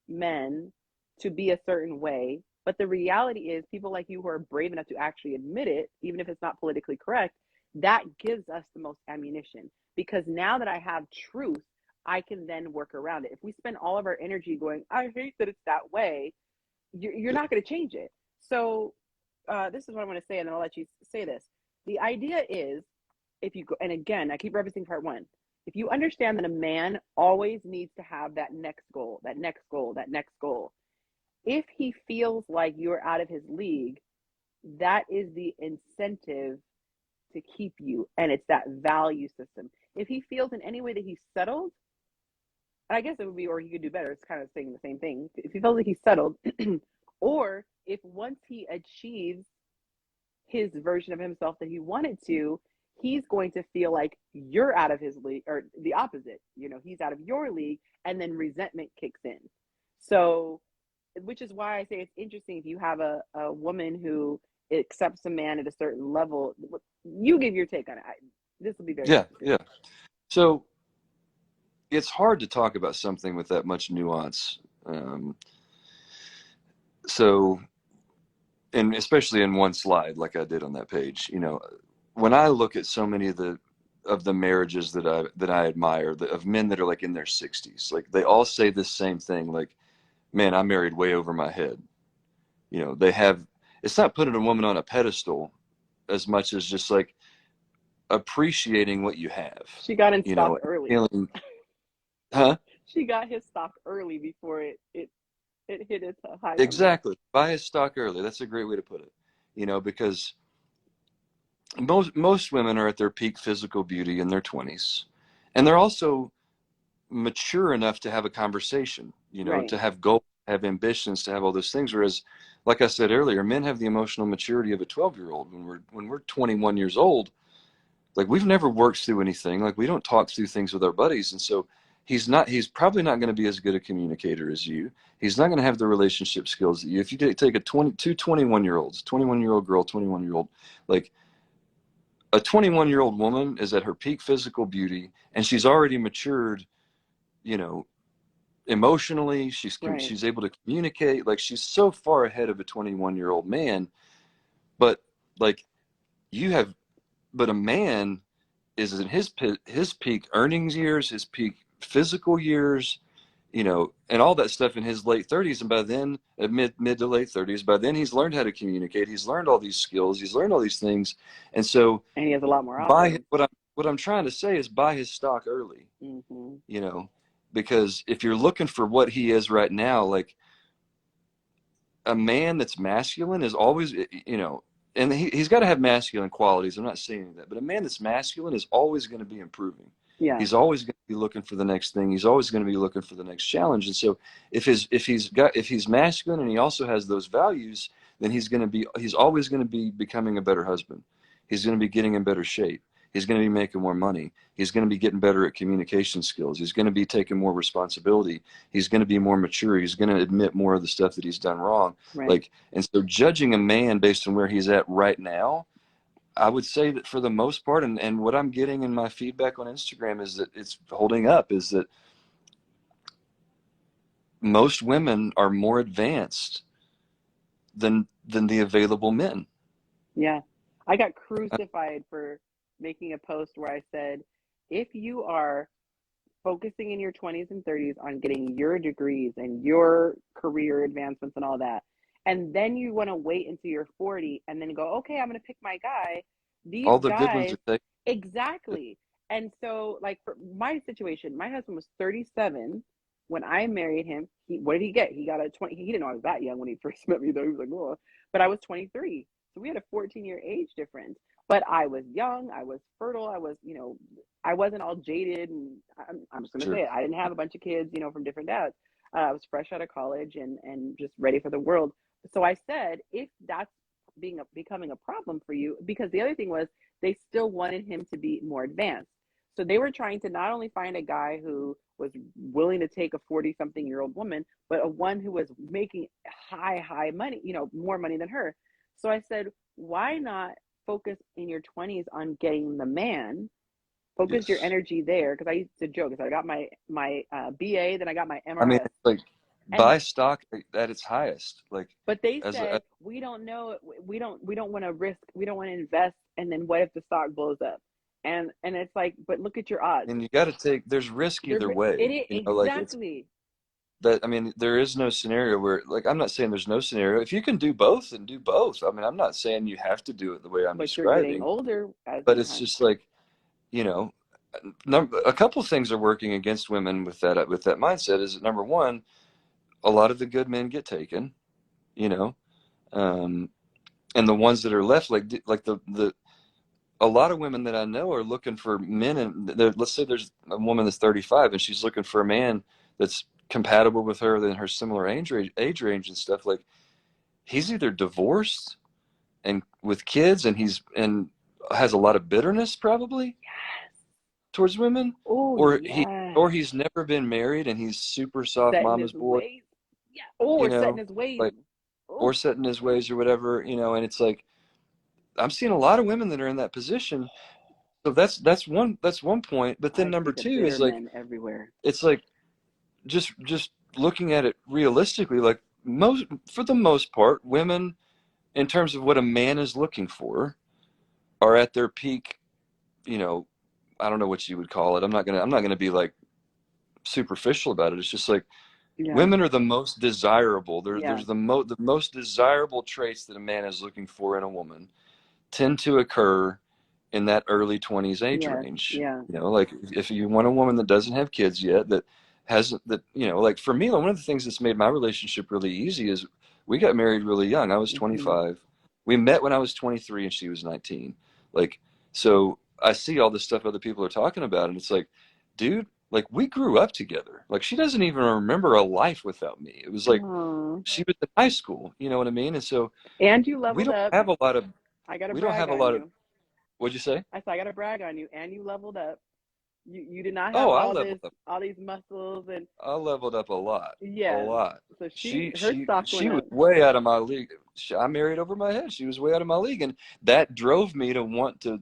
men to be a certain way, but the reality is people like you who are brave enough to actually admit it, even if it's not politically correct, that gives us the most ammunition. Because now that I have truth, I can then work around it. If we spend all of our energy going, I hate that it's that way, you're not going to change it. So this is what I want to say, and then I'll let you say this. The idea is, if you go, and again, I keep referencing part one. If you understand that a man always needs to have that next goal, that next goal, that next goal, if he feels like you're out of his league, that is the incentive to keep you, and it's that value system. If he feels in any way that he's settled, I guess it would be, or he could do better. It's kind of saying the same thing. If he feels like he's settled, or if once he achieves his version of himself that he wanted to, he's going to feel like you're out of his league, or the opposite. You know, he's out of your league, and then resentment kicks in. So, which is why I say it's interesting if you have a woman who accepts a man at a certain level. You give your take on it. This will be very interesting. Yeah. So it's hard to talk about something with that much nuance. So, and especially in one slide, like I did on that page, you know, when I look at so many of the marriages that I admire, of men that are like in their 60s, like they all say this same thing, like, man, I married way over my head. You know, it's not putting a woman on a pedestal as much as just like appreciating what you have. She got in You stock know, early. feeling, huh? She got his stock early before it hit its high number. Exactly. Buy his stock early. That's a great way to put it. You know, because most women are at their peak physical beauty in their 20s, and they're also mature enough to have a conversation, you know, Right. to have goals, have ambitions, to have all those things. Whereas, like I said earlier, men have the emotional maturity of a 12-year-old. When we're 21 years old, like we've never worked through anything. Like we don't talk through things with our buddies, and so he's probably not going to be as good a communicator as you. He's not going to have the relationship skills that you. If you take two 21-year-olds, 21-year-old girl, 21-year-old, like a 21-year-old woman is at her peak physical beauty, and she's already matured, you know, emotionally. Right. She's able to communicate. Like she's so far ahead of a 21-year-old man. But like you have, but a man is in his peak earnings years, his peak physical years, you know, and all that stuff in his late 30s. And by then, at mid to late 30s, by then he's learned how to communicate. He's learned all these skills. He's learned all these things. And so, And he has a lot more options. what I'm trying to say is buy his stock early. Mm-hmm. You know, because if you're looking for what he is right now, like a man that's masculine is always, you know, and he's got to have masculine qualities. I'm not saying that, but a man that's masculine is always going to be improving. Yeah. He's always going to be looking for the next thing. He's always going to be looking for the next challenge. And so if he's masculine and he also has those values, then he's always going to be becoming a better husband. He's going to be getting in better shape. He's going to be making more money. He's going to be getting better at communication skills. He's going to be taking more responsibility. He's going to be more mature. He's going to admit more of the stuff that he's done wrong. Right. Like, and so judging a man based on where he's at right now, I would say that for the most part, and what I'm getting in my feedback on Instagram is that it's holding up, is that most women are more advanced than the available men. Yeah. I got crucified for making a post where I said, if you are focusing in your 20s and 30s on getting your degrees and your career advancements and all that, and then you want to wait until you're 40 and then go, okay, I'm going to pick my guy. These All the good ones guys, are taken. exactly. And so, like, for my situation, my husband was 37 when I married him. What did he get? He got a 20. He didn't know I was that young when he first met me, though. He was like, oh, but I was 23. So we had a 14-year age difference. But I was young. I was fertile. I was, I wasn't all jaded. And I'm just going to say Sure. it. I didn't have a bunch of kids, from different dads. I was fresh out of college and just ready for the world. So I said, if that's becoming a problem for you, because the other thing was they still wanted him to be more advanced. So they were trying to not only find a guy who was willing to take a 40-something-year-old woman, but a one who was making high money, more money than her. So I said, why not focus in your 20s on getting the man? Focus your Yes. energy there, because I used to joke. I got my BA, then I got my I mean, MRS. like And buy stock at its highest. Like, but they as said we don't know, we don't want to risk, we don't want to invest, and then what if the stock blows up? and it's like, but look at your odds. And you got to take, there's risk either way. It You know, like it's exactly. that, I mean, there is no scenario where, like, I'm not saying there's no scenario. If you can do both, then do both. I mean, I'm not saying you have to do it the way I'm But you're getting describing, older as but you it's have. just like, you know, a couple things are working against women with that mindset. Is that number one, a lot of the good men get taken, you know, um, and the ones that are left, like the a lot of women that I know are looking for men, and let's say there's a woman that's 35 and she's looking for a man that's compatible with her in her similar age range and stuff. Like he's either divorced and with kids, and has a lot of bitterness probably towards women, Oh or yes. he's never been married and he's super soft Set in mama's his boy, ways. Yeah. Oh, you or set in know, his ways. like, Oh, or set in his ways or whatever, you know. And it's like I'm seeing a lot of women that are in that position. So that's one point. But then I see number the two is bitter like, men everywhere. it's like just looking at it realistically, like for the most part, women in terms of what a man is looking for are at their peak, you know, I don't know what you would call it. I'm not gonna be like superficial about it. It's just like Yeah. women are the most desirable. Yeah. There's the most desirable traits that a man is looking for in a woman tend to occur in that early 20s age Yes. range. Yeah. You know, like if you want a woman that doesn't have kids yet, that hasn't, that, you know, like for me, one of the things that's made my relationship really easy is we got married really young. I was Hmm. 25. We met when I was 23 and she was 19. Like, so I see all this stuff other people are talking about, and it's like, dude, like we grew up together. Like she doesn't even remember a life without me. It was like Oh. she was in high school, you know what I mean? And so And you we leveled don't up. have a lot of, I gotta we don't brag have a on lot of, you. what'd you say? I said I gotta brag on you. And you leveled up. You did not Oh, have all these muscles and I leveled up a lot, a yeah. lot. So her stock went She was up. way out of my league. I married over my head. She was way out of my league, and that drove me to want to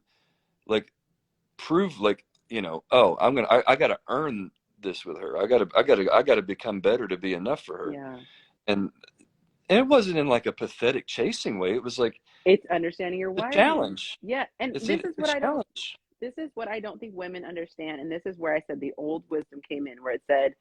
like prove, like, you know, oh, I gotta earn this with her. I gotta become better to be enough for her. Yeah. And it wasn't in like a pathetic chasing way. It was like It's understanding your the wiring. challenge. Yeah. And It's this is a what I don't challenge. this is what I don't think women understand. And this is where I said the old wisdom came in, where it said,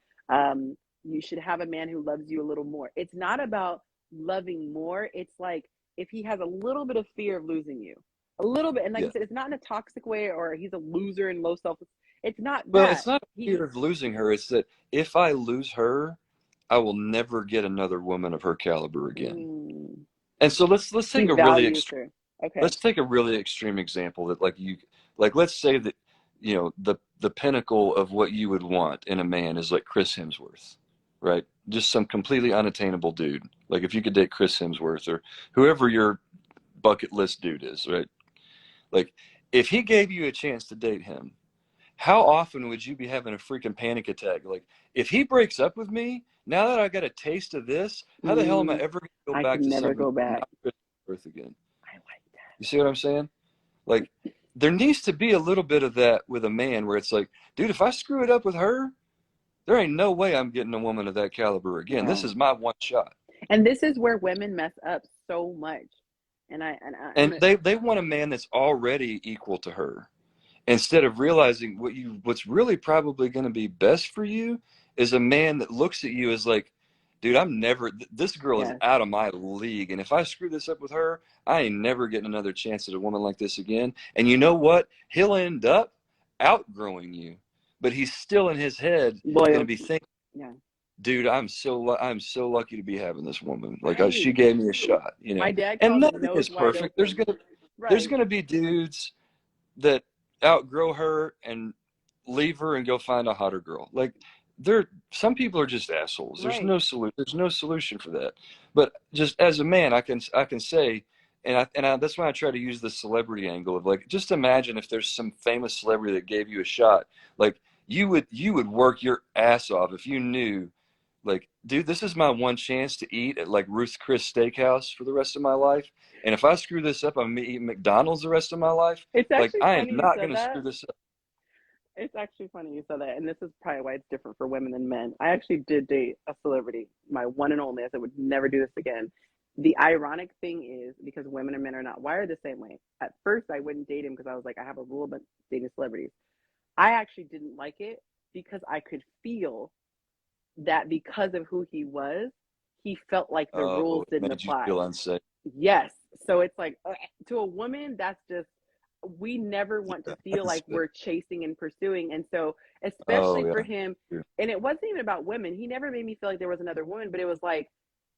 you should have a man who loves you a little more. It's not about loving more. It's like if he has a little bit of fear of losing you, a little bit. And like Yeah. you said, it's not in a toxic way or he's a loser and low self. It's not Well, that. it's not a He, fear of losing her. It's that if I lose her, I will never get another woman of her caliber again. mm, And so let's he take a really values extreme her. Okay. let's take a really extreme example that like let's say that, you know, the pinnacle of what you would want in a man is like Chris Hemsworth, right? Just some completely unattainable dude. Like if you could date Chris Hemsworth or whoever your bucket list dude is, right? Like if he gave you a chance to date him, how often would you be having a freaking panic attack? Like, if he breaks up with me, now that I got a taste of this, how the hell am I Mm, ever going to go I back can to never something go back. not Chris Earth again? I like You see what I'm saying? Like, there needs to be a little bit of that with a man where it's like, dude, if I screw it up with her, there ain't no way I'm getting a woman of that caliber that. again. This Yeah. is my one shot. And this is where women mess up so much. I'm And they want a man that's already equal to her, instead of realizing what's really probably going to be best for you is a man that looks at you as like, dude, this girl is yes. out of my league, and if I screw this up with her, I ain't never getting another chance at a woman like this again. And you know what, he'll end up outgrowing you, but he's still in his head going to be Loyalty. thinking, Yeah. dude, I'm so lucky to be having this woman. Like she Right. gave me a shot, you My know. dad And calls it nothing nose is wide perfect. There's open. gonna there's Right. gonna be dudes that outgrow her and leave her and go find a hotter girl. Like some people are just assholes. Right. There's no solution for that. But just as a man, I can say, that's why I try to use the celebrity angle of like, just imagine if there's some famous celebrity that gave you a shot. Like you would work your ass off if you knew, like, dude, this is my one chance to eat at like Ruth's Chris Steakhouse for the rest of my life. And if I screw this up, I'm gonna eat McDonald's the rest of my life. It's Like, actually I am funny you not said gonna that. screw this up. It's actually funny you said that. And this is probably why it's different for women than men. I actually did date a celebrity, my one and only. I said, I would never do this again. The ironic thing is, because women and men are not wired the same way. At first, I wouldn't date him because I was like, I have a rule about dating celebrities. I actually didn't like it because I could feel that because of who he was, he felt like the Oh, rules it didn't made you apply. feel unsafe. Yes. So it's like, to a woman, that's just, we never want to feel That's like it. we're chasing and pursuing. And so, Oh especially for yeah. him, Yeah. and it wasn't even about women, he never made me feel like there was another woman, but it was like,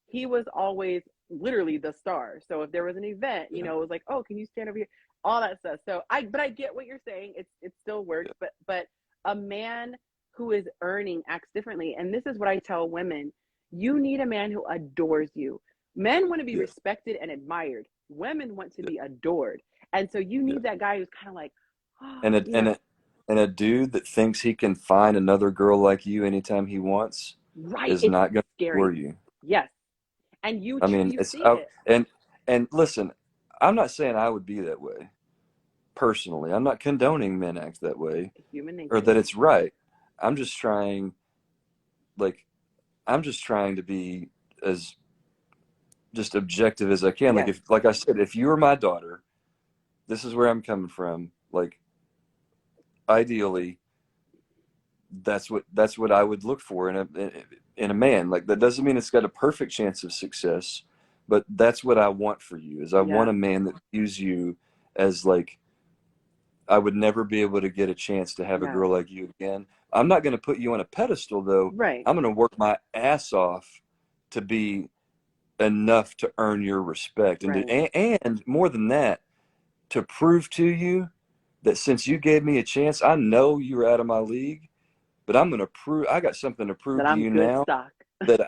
he was always literally the star. So if there was an event, Yeah. it was like, oh, can you stand over here? All that stuff. So but I get what you're saying. It still works, Yeah. but a man who is earning acts differently. And this is what I tell women: you need a man who adores you. Men want to be Yeah. respected and admired. Women want to Yeah. be adored. And so you Yeah. need that guy who's kind of like, oh, And a and a and a dude that thinks he can find another girl like you anytime he wants right. is It's not going to adore scary. you. Yes. And I mean, you it's see it. and listen, I'm not saying I would be that way personally. I'm not condoning men act that way Human or nature. that it's right. I'm just trying, like, I'm just trying to be as just objective as I can. Like Yes. if, like I said, if you were my daughter, this is where I'm coming from. Like, ideally, that's what I would look for in a man. Like that doesn't mean it's got a perfect chance of success, but that's what I want for you. Is I want Yeah. a man that views you as like I would never be able to get a chance to have a Yeah. girl like you again. I'm not going to put you on a pedestal though. Right. I'm going to work my ass off to be enough to earn your respect Right. and more than that to prove to you that since you gave me a chance, I know you're out of my league, but I'm gonna prove I got something to That prove to I'm you good now stock. that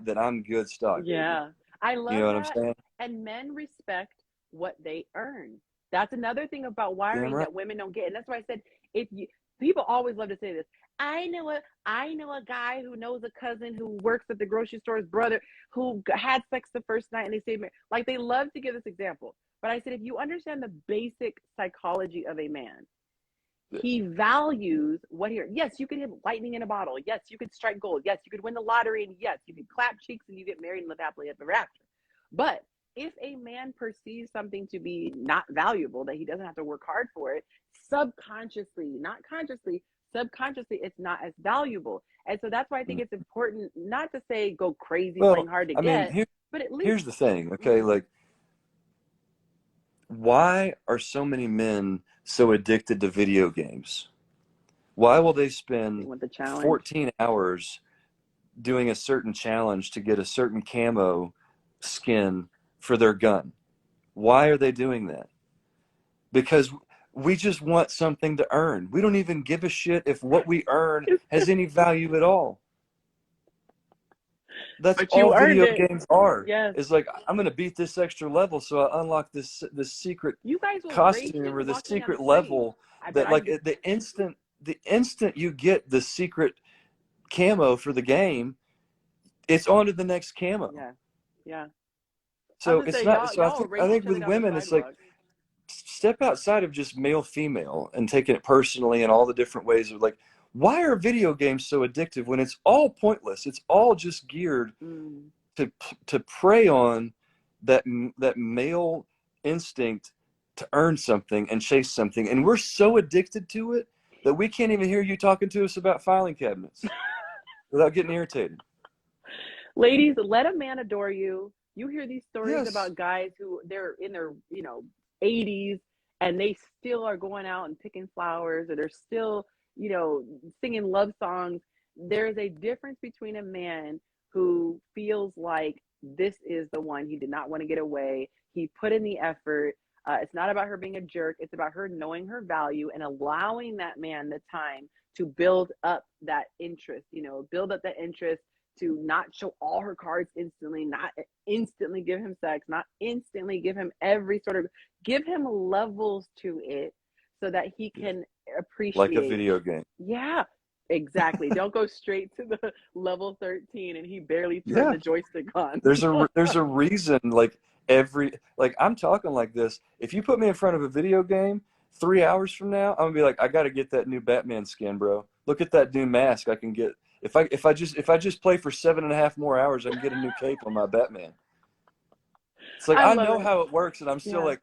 that I'm good stock, baby. Yeah. I You love know what I'm that. saying? And men respect what they earn. That's another thing about Damn wiring right. that women don't get. And that's why I said, if you, people always love to say this. I know a guy who knows a cousin who works at the grocery store's brother who had sex the first night and they stayed married. Like they love to give this example. But I said, if you understand the basic psychology of a man, Yeah. he values what he, yes, you could hit lightning in a bottle. Yes, you could strike gold. Yes, you could win the lottery. And yes, you could clap cheeks and you get married and live happily ever after. But if a man perceives something to be not valuable, that he doesn't have to work hard for it, subconsciously, not consciously, subconsciously, it's not as valuable. And so that's why I think Mm. it's important not to say go crazy playing Well, hard to I mean, get, but at least, here's the thing, okay? mm-hmm. Like, why are so many men so addicted to video games? Why will they They spend want the challenge. 14 hours doing a certain challenge to get a certain camo skin for their gun? Why are they doing that? Because we just want something to earn. We don't even give a shit if what we earn has any value at all. That's But all you earned video it. games are. Yes. Is like I'm gonna beat this extra level so I unlock this secret You guys will race costume it or the walking on the secret street. level I bet that I like can. the instant you get the secret camo for the game, it's on to the next camo. Yeah, yeah. I So was gonna it's say not. y'all So I y'all will think race each other with down the women, it's like sidewalk. step outside of just male female and taking it personally and all the different ways of like why are video games so addictive when it's all pointless, it's all just geared Mm. to prey on that male instinct to earn something and chase something, and we're so addicted to it that we can't even hear you talking to us about filing cabinets without getting irritated. Ladies, let a man adore you. You hear these stories Yes. about guys who they're in their 80s and they still are going out and picking flowers, or they're still singing love songs. There's a difference between a man who feels like this is the one. He did not want to get away. He put in the effort. It's not about her being a jerk. It's about her knowing her value and allowing that man the time to build up that interest, build up that interest, to not show all her cards instantly, not instantly give him sex, not instantly give him every sort of, give him levels to it so that he Yeah. can Like a appreciate. video game. Yeah, exactly. Don't go straight to the level 13 and he barely turned Yeah. the joystick on. There's a reason like I'm talking like this. If you put me in front of a video game 3 hours from now, I'm gonna be like, I gotta get that new Batman skin, bro. Look at that new mask I can get. If I just play for 7.5 more hours, I can get a new cape on my Batman. It's like I I love know it. how it works, and I'm still Yeah. like,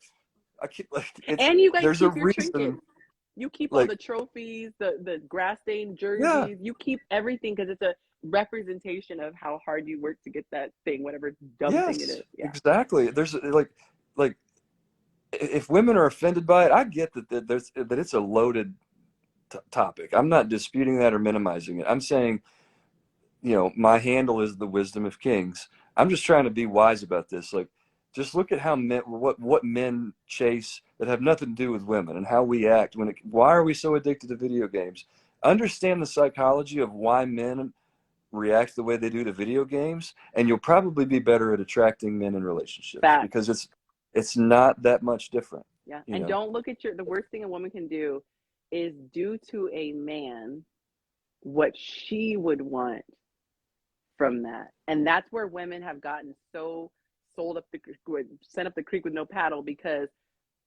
I keep like it's And you guys there's a keep your trinkets. reason. You keep all Like the trophies, the grass stained yeah, jerseys. You keep everything because it's a representation of how hard you work to get that thing, whatever dumb thing it yes, is. Yeah. exactly. There's like if women are offended by it, I get that it's a loaded topic. I'm not disputing that or minimizing it. I'm saying, my handle is the wisdom of kings. I'm just trying to be wise about this. Like, just look at how men, what men chase that have nothing to do with women, and how we act why are we so addicted to video games? Understand the psychology of why men react the way they do to video games, and you'll probably be better at attracting men in relationships, Facts. because it's not that much different, Yeah. you And know. don't look at the worst thing a woman can do is do to a man what she would want from that. And that's where women have gotten so sent up the creek with no paddle, because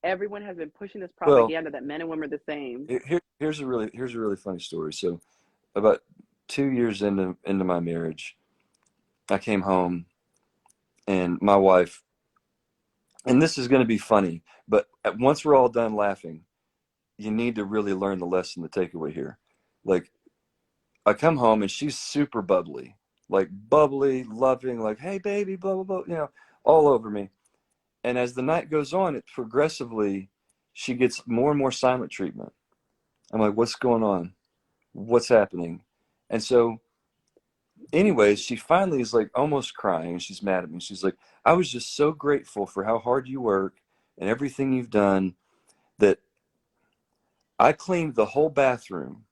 everyone has been pushing this Well, propaganda that men and women are the same. here's a really funny story. So about 2 years into my marriage, I came home, and my wife, and this is going to be funny, but once we're all done laughing, you need to really learn the lesson, the takeaway here. Like, I come home and she's super bubbly, like bubbly, loving, like, hey baby, blah blah blah, all over me. And as the night goes on, it progressively, she gets more and more silent treatment. I'm like, what's going on? What's happening? And so, anyways, she finally is like almost crying. She's mad at me. She's like, I was just so grateful for how hard you work and everything you've done, that I cleaned the whole bathroom,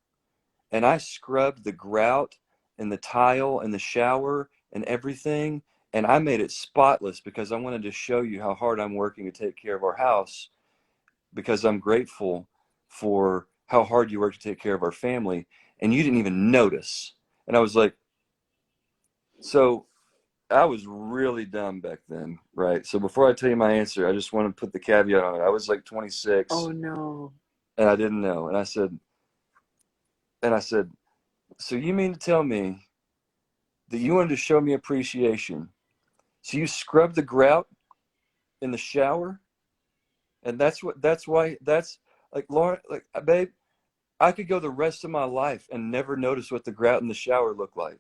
and I scrubbed the grout and the tile and the shower and everything. And I made it spotless because I wanted to show you how hard I'm working to take care of our house, because I'm grateful for how hard you work to take care of our family. And you didn't even notice. And I was like, so I was really dumb back then, right? So before I tell you my answer, I just want to put the caveat on it. I was like Oh 26, no. and I didn't know. And I said, so you mean to tell me that you wanted to show me appreciation? So you scrubbed the grout in the shower, and that's like, Lauren, like, babe, I could go the rest of my life and never notice what the grout in the shower looked like.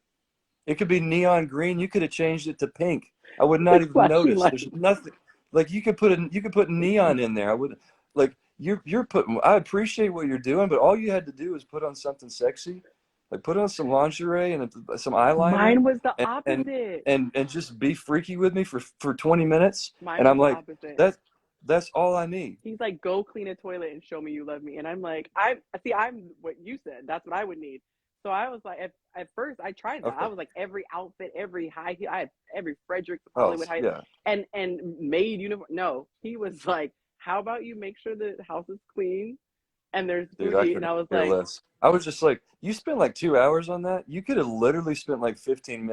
It could be neon green. You could have changed it to pink. I would not Like even flashing notice. lights. There's nothing, like, you could put neon in there. I would, like, you're putting. I appreciate what you're doing, but all you had to do is put on something sexy, like put on some lingerie and some eyeliner, Mine was the and and opposite. and just be freaky with me for 20 minutes. Mine And was I'm the like, opposite. that's all I need. He's like, go clean a toilet and show me you love me. And I'm like, I'm what you said. That's what I would need. So I was like, at first I tried that. I Okay. was like, every outfit, every high heel, I had every Fredericks of Oh Hollywood high, yeah, and made uniform. No, he was like, how about you make sure the house is clean and there's dude, food to I eat? And couldn't I was care like, less. I was just like, you spent like 2 hours on that. You could have literally spent like 15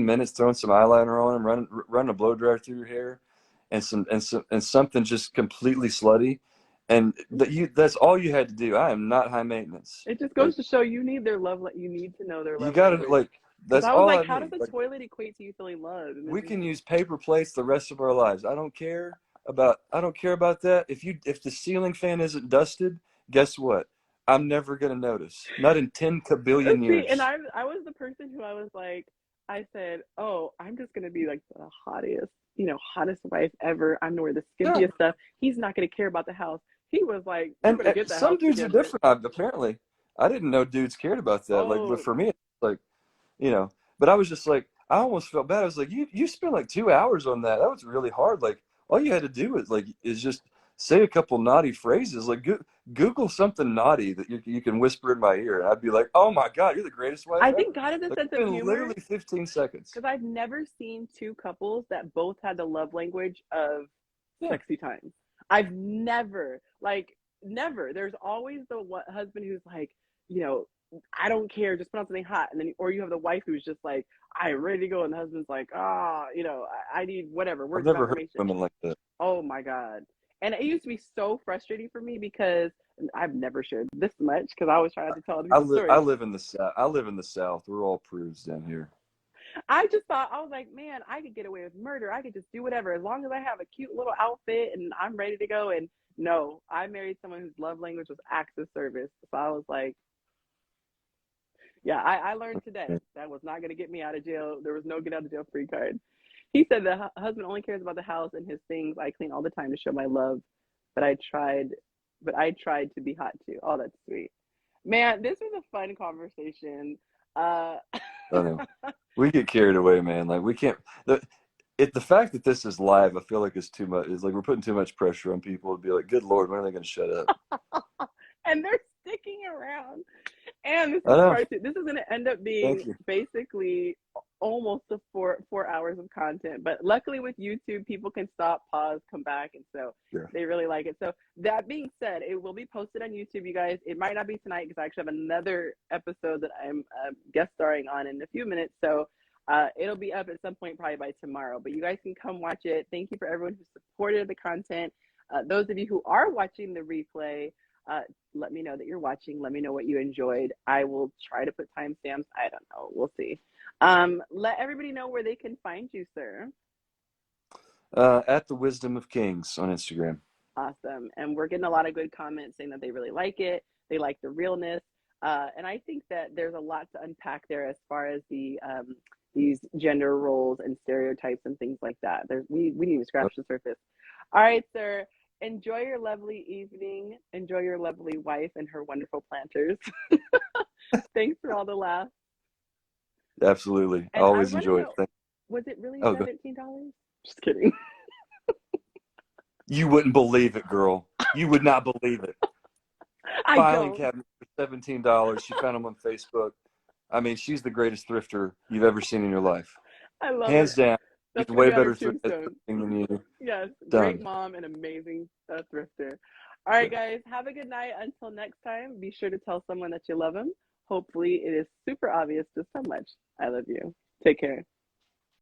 minutes throwing some eyeliner on and running a blow dryer through your hair, and something just completely slutty, and that's all you had to do. I am not high maintenance. it just Like, goes to show you need their love. You need to know their you love gotta, language. like, Because that's I was all like, I how does need. the Like, toilet equate to you feeling loved? And we this is can use paper plates the rest of our lives. I don't care about that. If the ceiling fan isn't dusted, guess what? I'm never gonna notice. Not in 10 kabillion see, and years. I was the person who I was like, I said, oh, I'm just gonna be like the hottest, hottest wife ever. I'm gonna wear the Yeah. skimpiest stuff. He's not gonna care about the house. He was like, you And better get the some house dudes are together. different. Apparently, I didn't know dudes cared about that. Like, but Oh, for me, it's like, but I was just like, I almost felt bad. I was like, you spent like 2 hours on that. That was really hard. Like, all you had to do is just say a couple naughty phrases. Like, Google something naughty that you can whisper in my ear, and I'd be like, oh my God, you're the greatest wife I think ever. God has a Like, sense it's of been humor, literally 15 seconds. because I've never seen two couples that both had the love language of Yeah. sexy time. I've never, like, never. There's always the husband who's like, you know, I don't care, just put on something hot. And then, or you have the wife who's just like, I'm ready to go. And the husband's like, I need whatever, I've words of never heard affirmation. women like that. Oh my God. And it used to be so frustrating for me because I've never shared this much because I was trying to tell other I people's live I stories. live in the South. I live in the South. We're all prudes down here. I just thought, I was like, man, I could get away with murder. I could just do whatever as long as I have a cute little outfit and I'm ready to go. And no, I married someone whose love language was acts of service. So I was like, yeah, I learned today that was not going to get me out of jail. There was no get out of jail free card. He said the husband only cares about the house and his things. I clean all the time to show my love, but I tried to be hot too. Oh, that's sweet. Man, this was a fun conversation. Uh, I know. We get carried away, man. Like we can't. The fact that this is live, I feel like is too much. It's like we're putting too much pressure on people to be like, "Good Lord, when are they going to shut up?" and they're sticking around. And this I is know. part two. This is going to end up being Thank you. basically almost a four hours of content. But luckily with YouTube, people can stop, pause, come back, and so Yeah. they really like it. So that being said, it will be posted on YouTube, you guys. It might not be tonight because I actually have another episode that I'm guest starring on in a few minutes. So it'll be up at some point, probably by tomorrow. But you guys can come watch it. Thank you for everyone who supported the content. Those of you who are watching the replay, let me know that you're watching. Let me know what you enjoyed. I will try to put timestamps. I don't know. We'll see. Let everybody know where they can find you, sir. At the Wisdom of Kings on Instagram. Awesome. And we're getting a lot of good comments saying that they really like it. They like the realness. And I think that there's a lot to unpack there as far as these gender roles and stereotypes and things like that. We need to scratch the surface. All right, sir. Enjoy your lovely evening. Enjoy your lovely wife and her wonderful planters. Thanks for all the laughs. Absolutely. I And I always want to enjoy know, it. was it really Oh, $17? Just kidding. you wouldn't believe it, girl. You would not believe it. I Filing don't. cabinet for $17. She found them on Facebook. I mean, she's the greatest thrifter you've ever seen in your life. I love Hands it. down. She's That's a going to way be on her better thrifting tombstone. than you. Yes, great Done. mom and amazing thrifter. All right, guys, have a good night. Until next time, be sure to tell someone that you love them. Hopefully, it is super obvious just how much I love you. Take care.